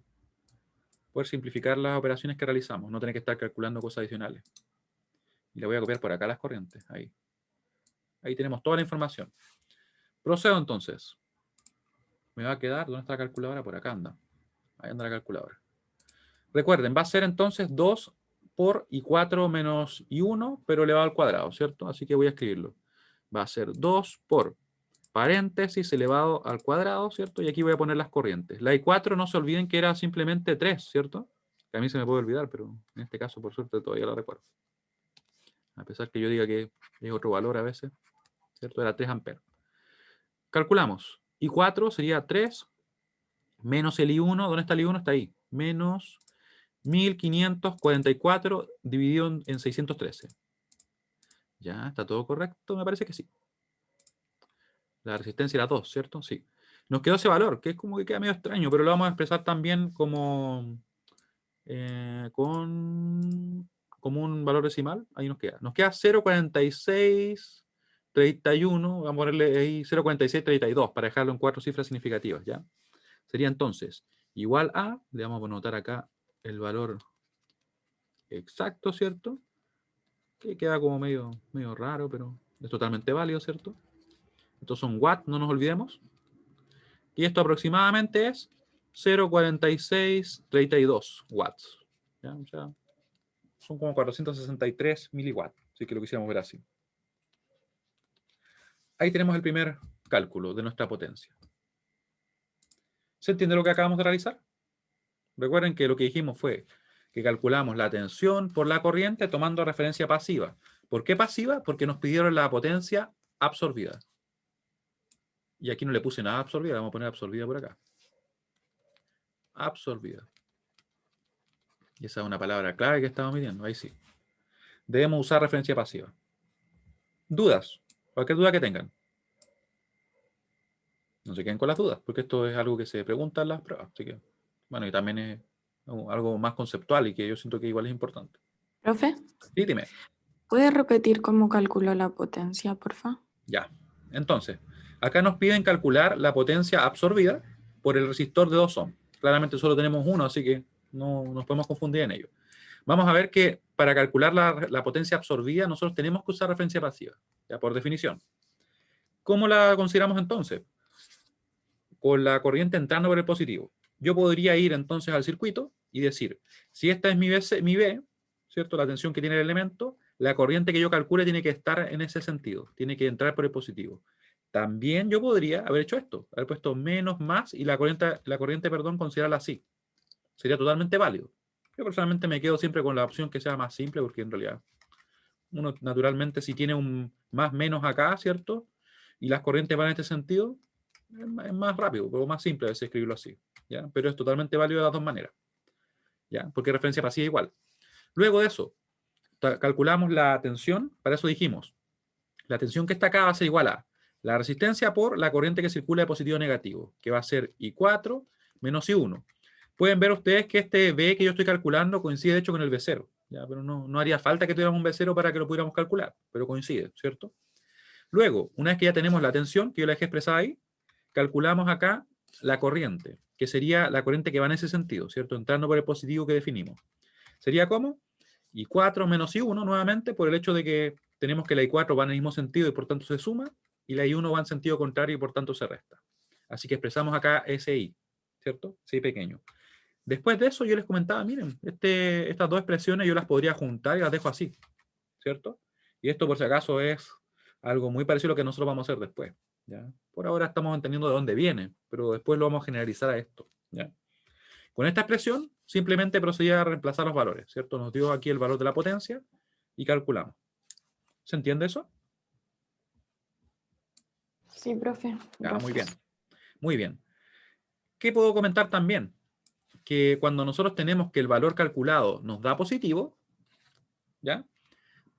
Poder simplificar las operaciones que realizamos, no tener que estar calculando cosas adicionales. Y le voy a copiar por acá las corrientes. Ahí. Ahí tenemos toda la información. Procedo entonces. Me va a quedar, ¿dónde está la calculadora? Por acá anda. Ahí anda la calculadora. Recuerden, va a ser entonces 2 por I4 menos I1, pero elevado al cuadrado, ¿cierto? Así que voy a escribirlo. Va a ser 2 por paréntesis elevado al cuadrado, ¿cierto? Y aquí voy a poner las corrientes. La I4 no se olviden que era simplemente 3, ¿cierto? Que a mí se me puede olvidar, pero en este caso, por suerte, todavía lo recuerdo. A pesar que yo diga que es otro valor a veces, ¿cierto? Era 3 amperes. Calculamos. I4 sería 3 menos el I1. ¿Dónde está el I1? Está ahí. Menos 1544 dividido en 613. ¿Ya? ¿Está todo correcto? Me parece que sí. La resistencia era 2, ¿cierto? Sí. Nos quedó ese valor, que es como que queda medio extraño, pero lo vamos a expresar también como como un valor decimal. Ahí nos queda. Nos queda 0,4631. Vamos a ponerle ahí 0,4632 para dejarlo en 4 cifras significativas, ¿ya? Sería entonces igual a, le vamos a anotar acá el valor exacto, ¿cierto? Que queda como medio raro, pero es totalmente válido, ¿cierto? Estos son watts, no nos olvidemos. Y esto aproximadamente es 0,4632 watts. ¿Ya? O sea, son como 463 miliwatts, si que lo quisiéramos ver así. Ahí tenemos el primer cálculo de nuestra potencia. ¿Se entiende lo que acabamos de realizar? Recuerden que lo que dijimos fue que calculamos la tensión por la corriente tomando referencia pasiva. ¿Por qué pasiva? Porque nos pidieron la potencia absorbida. Y aquí no le puse nada absorbida, vamos a poner absorbida por acá. Absorbida. Y esa es una palabra clave que estamos midiendo, ahí sí. Debemos usar referencia pasiva. ¿Dudas? Cualquier duda que tengan. No se queden con las dudas, porque esto es algo que se pregunta en las pruebas. Así que, bueno, y también es algo más conceptual y que yo siento que igual es importante. Profe, Sí, dime. ¿puede repetir cómo calculó la potencia, porfa? Ya. Entonces, acá nos piden calcular la potencia absorbida por el resistor de 2 ohm. Claramente solo tenemos uno, así que no nos podemos confundir en ello. Vamos a ver que para calcular la potencia absorbida nosotros tenemos que usar referencia pasiva, ya por definición. ¿Cómo la consideramos entonces? Con la corriente entrando por el positivo. Yo podría ir entonces al circuito y decir, si esta es mi B, ¿cierto? La tensión que tiene el elemento, la corriente que yo calcule tiene que estar en ese sentido, tiene que entrar por el positivo. También yo podría haber hecho esto, haber puesto menos más y la corriente, considerarla así. Sería totalmente válido. Yo personalmente me quedo siempre con la opción que sea más simple, porque en realidad uno naturalmente si tiene un más menos acá, ¿cierto? Y las corrientes van en este sentido, es más rápido, pero más simple a veces escribirlo así, ¿ya? Pero es totalmente válido de las dos maneras, ¿ya? Porque referencia pasiva igual. Luego de eso, calculamos la tensión, para eso dijimos, la tensión que está acá va a ser igual a la resistencia por la corriente que circula de positivo a negativo, que va a ser I4 menos I1. Pueden ver ustedes que este B que yo estoy calculando coincide de hecho con el B0, ¿ya? Pero no haría falta que tuviéramos un B0 para que lo pudiéramos calcular, pero coincide, ¿cierto? Luego, una vez que ya tenemos la tensión, que yo la dejé expresada ahí, calculamos acá la corriente, que sería la corriente que va en ese sentido, ¿cierto? Entrando por el positivo que definimos. ¿Sería cómo? I4 menos I1 nuevamente, por el hecho de que tenemos que la I4 va en el mismo sentido y por tanto se suma, y la I1 va en sentido contrario y por tanto se resta. Así que expresamos acá ese I, ¿cierto? Sí pequeño. Después de eso yo les comentaba, miren, estas dos expresiones yo las podría juntar y las dejo así, ¿cierto? Y esto por si acaso es algo muy parecido a lo que nosotros vamos a hacer después, ¿ya? Por ahora estamos entendiendo de dónde viene, pero después lo vamos a generalizar a esto, ¿ya? Con esta expresión simplemente procedía a reemplazar los valores, ¿cierto? Nos dio aquí el valor de la potencia y calculamos. ¿Se entiende eso? Sí, profe. Ah, muy bien. Gracias. Muy bien. ¿Qué puedo comentar también? Que cuando nosotros tenemos que el valor calculado nos da positivo, ¿ya?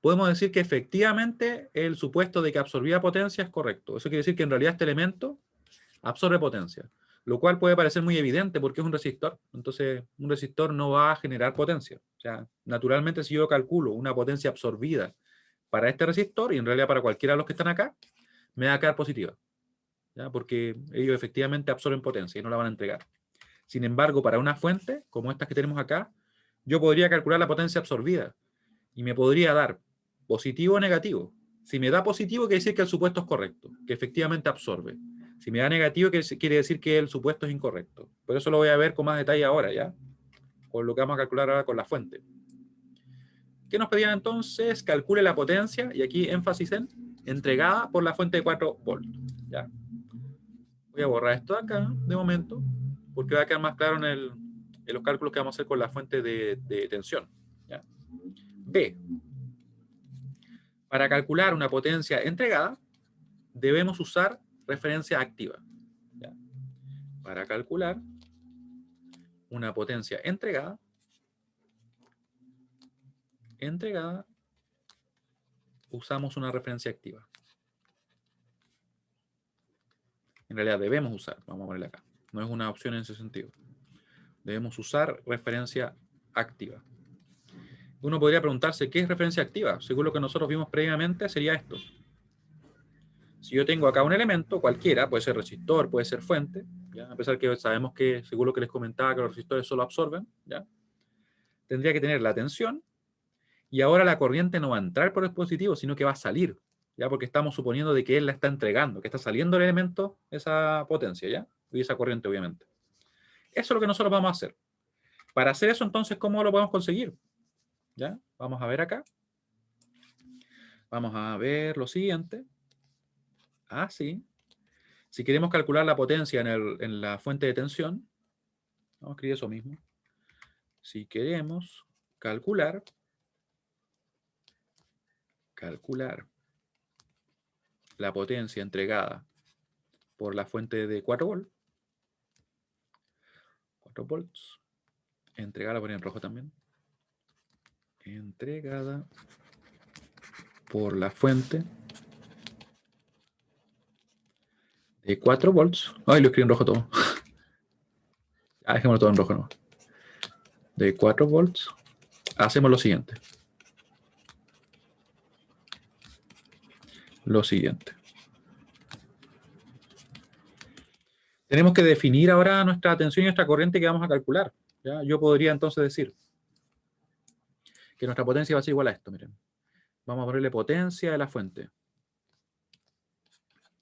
Podemos decir que efectivamente el supuesto de que absorbía potencia es correcto. Eso quiere decir que en realidad este elemento absorbe potencia, lo cual puede parecer muy evidente porque es un resistor. Entonces, un resistor no va a generar potencia. O sea, naturalmente, si yo calculo una potencia absorbida para este resistor, y en realidad para cualquiera de los que están acá, me va a quedar positiva, ¿ya? Porque ellos efectivamente absorben potencia y no la van a entregar. Sin embargo, para una fuente, como estas que tenemos acá, yo podría calcular la potencia absorbida y me podría dar positivo o negativo. Si me da positivo, quiere decir que el supuesto es correcto, que efectivamente absorbe. Si me da negativo, quiere decir que el supuesto es incorrecto. Por eso lo voy a ver con más detalle ahora, ¿ya? Con lo que vamos a calcular ahora con la fuente. ¿Qué nos pedían entonces? Calcule la potencia, y aquí énfasis en entregada por la fuente de 4 volts, ¿ya? Voy a borrar esto de acá, de momento, porque va a quedar más claro en los cálculos que vamos a hacer con la fuente de tensión, ¿ya? B. Para calcular una potencia entregada, debemos usar referencia activa, ¿ya? Para calcular una potencia entregada, usamos una referencia activa. En realidad debemos usar, vamos a ponerle acá. No es una opción en ese sentido. Debemos usar referencia activa. Uno podría preguntarse, ¿qué es referencia activa? Según lo que nosotros vimos previamente, sería esto. Si yo tengo acá un elemento, cualquiera, puede ser resistor, puede ser fuente, ¿ya? A pesar que sabemos que, según lo que les comentaba, que los resistores solo absorben, ¿ya? Tendría que tener la tensión, y ahora la corriente no va a entrar por el positivo, sino que va a salir, ¿ya? Porque estamos suponiendo de que él la está entregando, que está saliendo el elemento, esa potencia, ¿ya? Y esa corriente, obviamente. Eso es lo que nosotros vamos a hacer. Para hacer eso, entonces, ¿cómo lo podemos conseguir? ¿Ya? Vamos a ver acá. Vamos a ver lo siguiente. Ah, sí. Si queremos calcular la potencia en la fuente de tensión, vamos a escribir eso mismo. Si queremos calcular la potencia entregada por la fuente de 4 volts, 4 volts, entregada, la ponía en rojo también, entregada por la fuente de 4 volts. Ay, lo escribí en rojo todo. Ah, dejémoslo todo en rojo, ¿no? De 4 volts, hacemos lo siguiente. Tenemos que definir ahora nuestra tensión y nuestra corriente que vamos a calcular. ¿Ya? Yo podría entonces decir que nuestra potencia va a ser igual a esto, miren. Vamos a ponerle potencia de la fuente.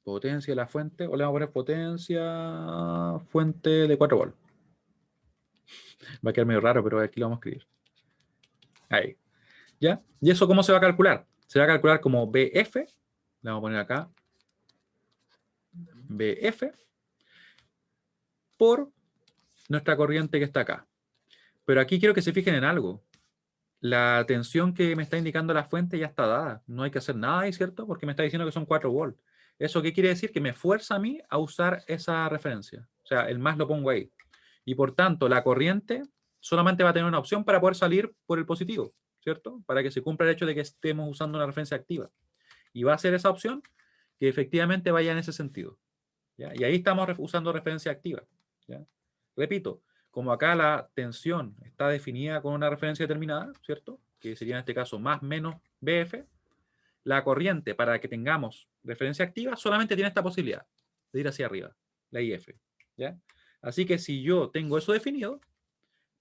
Potencia de la fuente, o le vamos a poner potencia fuente de 4 volts. Va a quedar medio raro, pero aquí lo vamos a escribir. Ahí. ¿Ya? ¿Y eso cómo se va a calcular? Se va a calcular como BF, le vamos a poner acá, BF, por nuestra corriente que está acá. Pero aquí quiero que se fijen en algo. La tensión que me está indicando la fuente ya está dada. No hay que hacer nada ahí, ¿cierto? Porque me está diciendo que son 4 volts. ¿Eso qué quiere decir? Que me fuerza a mí a usar esa referencia. O sea, el más lo pongo ahí. Y por tanto, la corriente solamente va a tener una opción para poder salir por el positivo, ¿cierto? Para que se cumpla el hecho de que estemos usando una referencia activa. Y va a ser esa opción que efectivamente vaya en ese sentido. ¿Ya? Y ahí estamos usando referencia activa. ¿Ya? Repito, como acá la tensión está definida con una referencia determinada, ¿cierto? Que sería en este caso más menos BF, la corriente para que tengamos referencia activa solamente tiene esta posibilidad de ir hacia arriba, la IF. ¿Ya? Así que si yo tengo eso definido,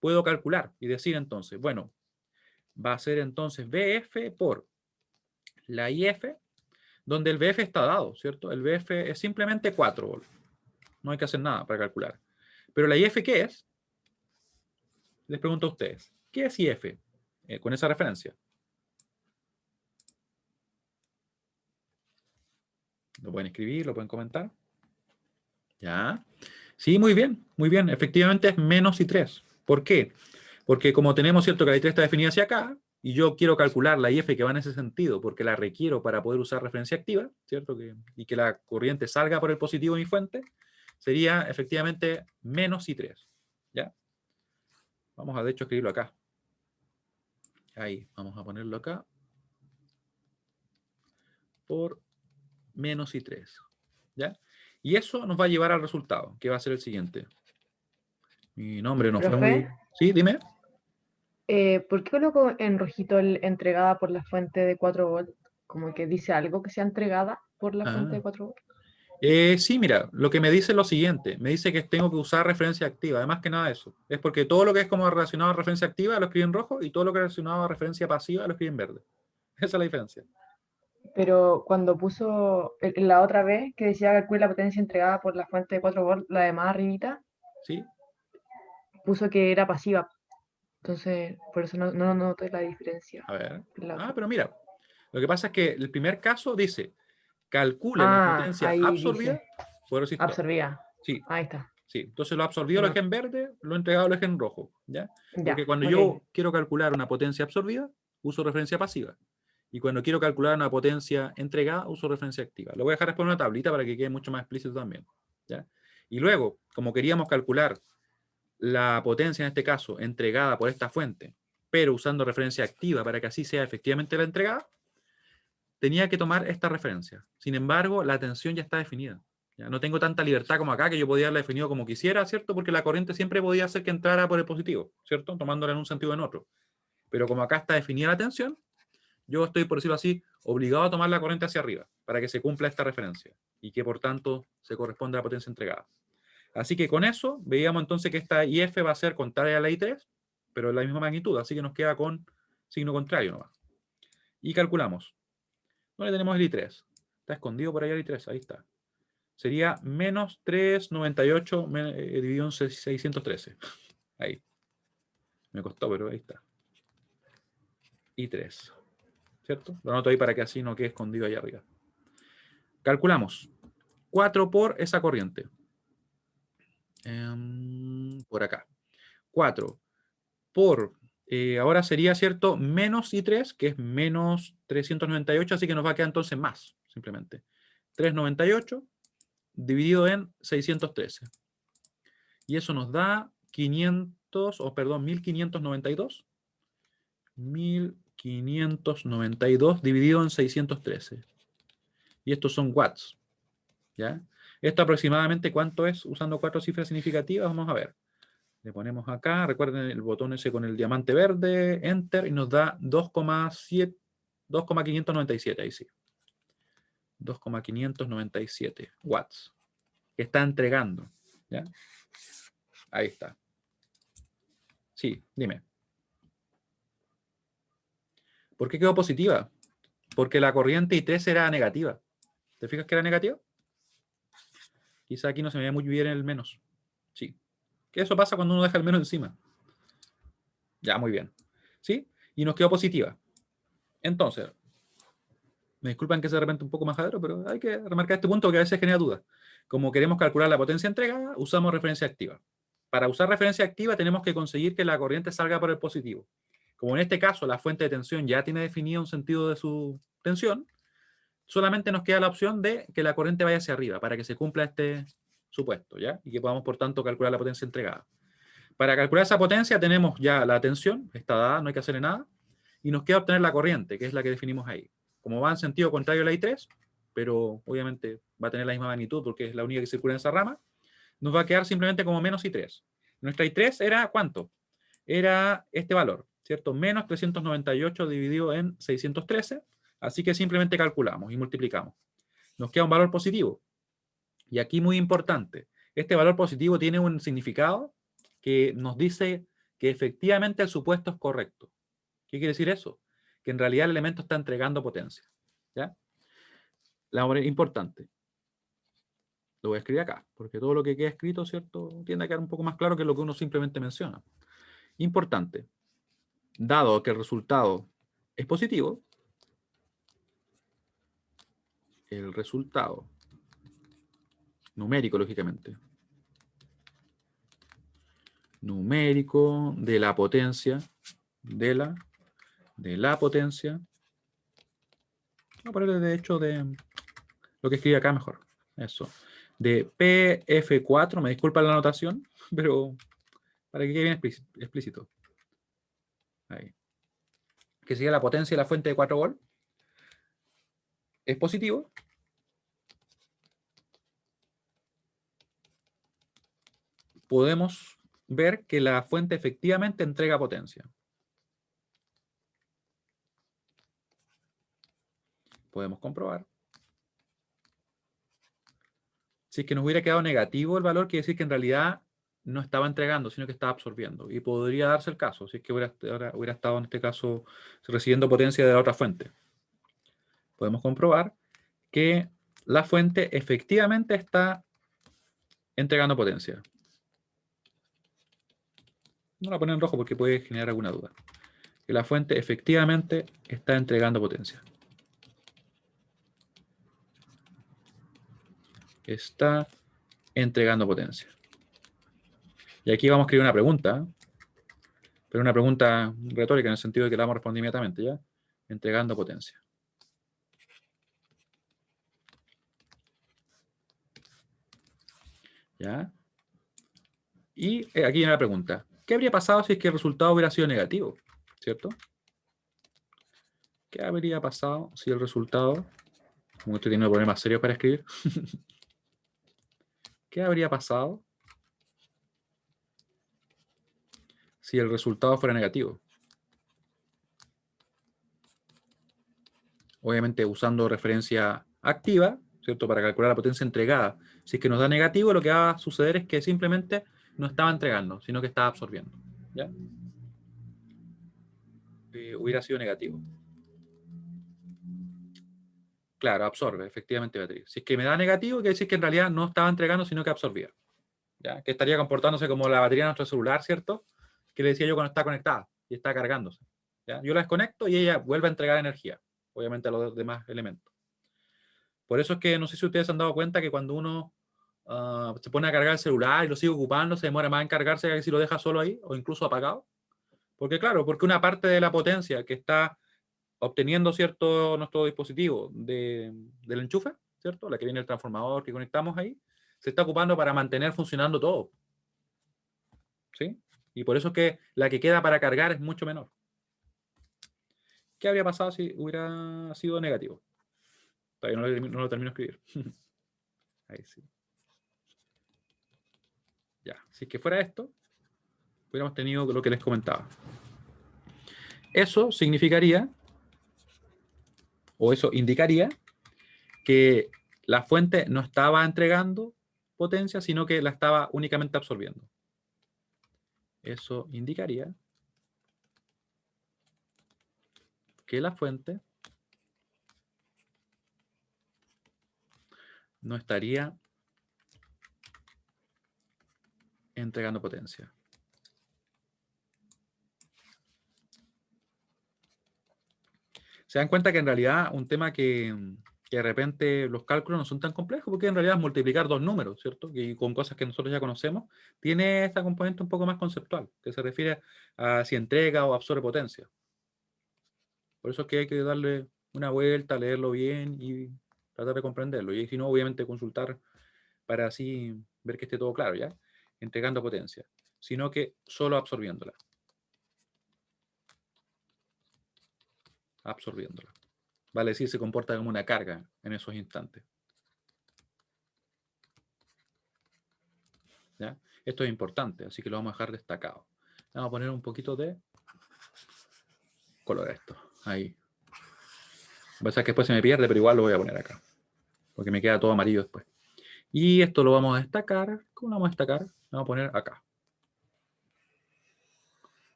puedo calcular y decir entonces, bueno, va a ser entonces BF por la IF, donde el BF está dado, ¿cierto? El BF es simplemente 4 volts. No hay que hacer nada para calcular. Pero la IF, ¿qué es? Les pregunto a ustedes, ¿qué es IF? Con esa referencia. Lo pueden escribir, lo pueden comentar. ¿Ya? Sí, muy bien, muy bien. Efectivamente es menos I3. ¿Por qué? Porque como tenemos, ¿cierto?, que la I3 está definida hacia acá, y yo quiero calcular la IF que va en ese sentido, porque la requiero para poder usar referencia activa, ¿cierto? Y que la corriente salga por el positivo de mi fuente, sería efectivamente menos I3. ¿Ya? Vamos a, de hecho, escribirlo acá. Ahí, vamos a ponerlo acá. Por menos I3. ¿Ya? Y eso nos va a llevar al resultado, que va a ser el siguiente. Mi nombre no fue muy... Profe, Sí, dime. ¿por qué coloco en rojito el entregada por la fuente de 4 volts? Como que dice algo que sea entregada por la fuente Ah. de 4 volts. Sí, mira, lo que me dice es lo siguiente. Me dice que tengo que usar referencia activa. Además que nada de eso. Es porque todo lo que es como relacionado a referencia activa lo escribe en rojo y todo lo que es relacionado a referencia pasiva lo escribe en verde. Esa es la diferencia. Pero cuando puso la otra vez que decía calcule la potencia entregada por la fuente de 4 volts, la de más arribita, ¿Sí? puso que era pasiva. Entonces, por eso no noté la diferencia. A ver. en la Ah, otra. pero mira. Lo que pasa es que el primer caso dice, calcule la Ah, potencia ahí absorbida dice, por resistor. absorbía. Sí, Ahí está. sí. Entonces lo absorbido lo No, dejé en verde, lo entregado lo dejé en rojo. ¿Ya? Porque ya, cuando ok. yo quiero calcular una potencia absorbida, uso referencia pasiva. Y cuando quiero calcular una potencia entregada, uso referencia activa. Lo voy a dejar después en una tablita para que quede mucho más explícito también. ¿Ya? Y luego, como queríamos calcular la potencia, en este caso, entregada por esta fuente, pero usando referencia activa para que así sea efectivamente la entregada, tenía que tomar esta referencia. Sin embargo, la tensión ya está definida. ¿Ya? No tengo tanta libertad como acá, que yo podía haberla definido como quisiera, ¿cierto? Porque la corriente siempre podía hacer que entrara por el positivo, ¿cierto? Tomándola en un sentido o en otro. Pero como acá está definida la tensión, yo estoy, por decirlo así, obligado a tomar la corriente hacia arriba para que se cumpla esta referencia y que por tanto se corresponde a la potencia entregada. Así que con eso veíamos entonces que esta IF va a ser contraria a la I3, pero en la misma magnitud, así que nos queda con signo contrario nomás. Y calculamos. ¿Dónde tenemos el I3? Está escondido por allá el I3, ahí está. Sería menos 398 dividido en 613. Ahí. Me costó, pero ahí está. I3. ¿Cierto? Lo anoto ahí para que así no quede escondido allá arriba. Calculamos. 4 por esa corriente. Por acá. 4 por, ahora sería, ¿cierto? Menos I3, que es menos 398, así que nos va a quedar entonces más, simplemente. 398 dividido en 613. Y eso nos da 1592. 1592 dividido en 613. Y estos son watts. ¿Ya? Esto aproximadamente, ¿cuánto es? Usando 4 cifras significativas, vamos a ver. Le ponemos acá, recuerden el botón ese con el diamante verde, Enter, y nos da 2,597, ahí sí. 2,597 watts. Que está entregando. ¿Ya? Ahí está. Sí, dime. ¿Por qué quedó positiva? Porque la corriente I3 era negativa. ¿Te fijas que era negativa? Quizá aquí no se me ve muy bien el menos. Sí. Que eso pasa cuando uno deja el menos encima. Ya, muy bien. ¿Sí? Y nos quedó positiva. Entonces, me disculpan que sea de repente un poco majadero, pero hay que remarcar este punto que a veces genera dudas. Como queremos calcular la potencia entregada, usamos referencia activa. Para usar referencia activa tenemos que conseguir que la corriente salga por el positivo. Como en este caso la fuente de tensión ya tiene definido un sentido de su tensión, solamente nos queda la opción de que la corriente vaya hacia arriba para que se cumpla este supuesto, ¿ya? Y que podamos, por tanto, calcular la potencia entregada. Para calcular esa potencia tenemos ya la tensión, está dada, no hay que hacerle nada, y nos queda obtener la corriente, que es la que definimos ahí. Como va en sentido contrario a la I3, pero obviamente va a tener la misma magnitud porque es la única que circula en esa rama, nos va a quedar simplemente como menos I3. Nuestra I3 era ¿cuánto? Era este valor, ¿cierto? Menos 398 dividido en 613, así que simplemente calculamos y multiplicamos. Nos queda un valor positivo. Y aquí muy importante, este valor positivo tiene un significado que nos dice que efectivamente el supuesto es correcto. ¿Qué quiere decir eso? Que en realidad el elemento está entregando potencia. ¿Ya? Importante. Lo voy a escribir acá, porque todo lo que queda escrito, ¿cierto? Tiende a quedar un poco más claro que lo que uno simplemente menciona. Importante. Dado que el resultado es positivo, el resultado numérico, lógicamente, numérico de la potencia, de la potencia, voy a ponerle de hecho de lo que escribí acá mejor, eso, de PF4, me disculpa la anotación, pero para que quede bien explícito. Ahí. Que siga la potencia de la fuente de 4 volt, es positivo, podemos ver que la fuente efectivamente entrega potencia. Podemos comprobar. Si es que nos hubiera quedado negativo el valor, quiere decir que en realidad no estaba entregando, sino que estaba absorbiendo. Y podría darse el caso, si es que hubiera estado en este caso recibiendo potencia de la otra fuente. Podemos comprobar que la fuente efectivamente está entregando potencia. No la pongo en rojo porque puede generar alguna duda. Que la fuente efectivamente está entregando potencia. Está entregando potencia. Y aquí vamos a escribir una pregunta, pero una pregunta retórica en el sentido de que la vamos a responder inmediatamente, ¿ya? Entregando potencia. ¿Ya? Y aquí viene la pregunta. ¿Qué habría pasado si es que el resultado hubiera sido negativo? ¿Cierto? ¿Qué habría pasado si el resultado... Como estoy teniendo problemas serios para escribir. ¿Qué habría pasado si el resultado fuera negativo? Obviamente usando referencia activa, ¿cierto? Para calcular la potencia entregada. Si es que nos da negativo, lo que va a suceder es que simplemente no estaba entregando, sino que estaba absorbiendo. ¿Ya? Hubiera sido negativo. Claro, absorbe, efectivamente, Beatriz. Si es que me da negativo, quiere decir que en realidad no estaba entregando, sino que absorbía. ¿Ya? Que estaría comportándose como la batería de nuestro celular, ¿cierto? Que le decía yo cuando está conectada y está cargándose. ¿Ya? Yo la desconecto y ella vuelve a entregar energía, obviamente a los demás elementos. Por eso es que no sé si ustedes se han dado cuenta que cuando uno se pone a cargar el celular y lo sigue ocupando, se demora más en cargarse que si lo deja solo ahí o incluso apagado. Porque claro, porque una parte de la potencia que está obteniendo cierto nuestro dispositivo del enchufe, ¿cierto? La que viene el transformador que conectamos ahí, se está ocupando para mantener funcionando todo. ¿Sí? Y por eso es que la que queda para cargar es mucho menor. ¿Qué habría pasado si hubiera sido negativo? Todavía no lo termino de escribir. Ahí sí. Ya, si es que fuera esto, hubiéramos tenido lo que les comentaba. Eso significaría, o eso indicaría, que la fuente no estaba entregando potencia, sino que la estaba únicamente absorbiendo. Eso indicaría que la fuente no estaría entregando potencia. Se dan cuenta que en realidad un tema que de repente los cálculos no son tan complejos, porque en realidad es multiplicar dos números, ¿cierto? Y con cosas que nosotros ya conocemos, tiene esta componente un poco más conceptual, que se refiere a si entrega o absorbe potencia. Por eso es que hay que darle una vuelta, leerlo bien y tratar de comprenderlo. Y si no, obviamente consultar para así ver que esté todo claro, ¿ya? Entregando potencia, sino que solo absorbiéndola. Absorbiéndola. Vale decir, se comporta como una carga en esos instantes. ¿Ya? Esto es importante, así que lo vamos a dejar destacado. Vamos a poner un poquito de color a esto. Ahí. Va a ser que después se me pierde, pero igual lo voy a poner acá. Porque me queda todo amarillo después. Y esto lo vamos a destacar. ¿Cómo lo vamos a destacar? Lo vamos a poner acá.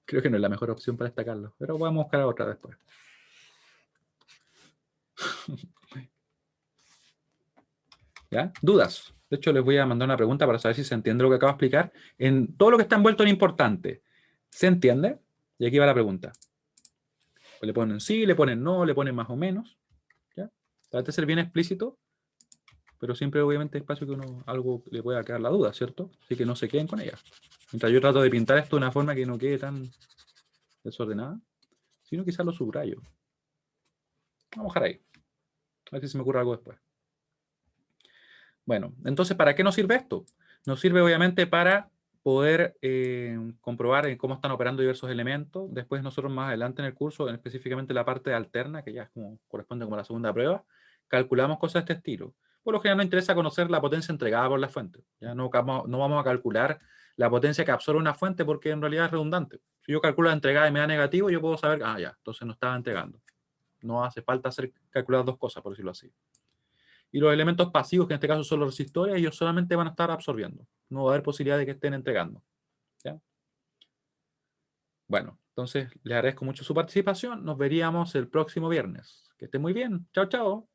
Creo que no es la mejor opción para destacarlo, pero vamos a buscar otra después. ¿Ya? ¿Dudas? De hecho, les voy a mandar una pregunta para saber si se entiende lo que acabo de explicar. En todo lo que está envuelto en importante, ¿se entiende? Y aquí va la pregunta. Pues le ponen sí, le ponen no, le ponen más o menos. ¿Ya? Trata de ser bien explícito, pero siempre obviamente espacio que uno algo le pueda quedar la duda, ¿cierto? Así que no se queden con ella. Mientras yo trato de pintar esto de una forma que no quede tan desordenada, sino quizás lo subrayo. Vamos a dejar ahí. A ver si se me ocurre algo después. Bueno, entonces, ¿para qué nos sirve esto? Nos sirve obviamente para poder comprobar cómo están operando diversos elementos. Después nosotros más adelante en el curso, específicamente la parte alterna, que ya es como, corresponde como la segunda prueba, calculamos cosas de este estilo. Por lo general nos interesa conocer la potencia entregada por la fuente. Ya no vamos a calcular la potencia que absorbe una fuente porque en realidad es redundante. Si yo calculo la entregada y me da negativo, yo puedo saber, ah, ya, entonces no estaba entregando. No hace falta calcular dos cosas, por decirlo así. Y los elementos pasivos, que en este caso son los resistores, ellos solamente van a estar absorbiendo. No va a haber posibilidad de que estén entregando. ¿Ya? Bueno, entonces les agradezco mucho su participación. Nos veríamos el próximo viernes. Que estén muy bien. Chao, chao.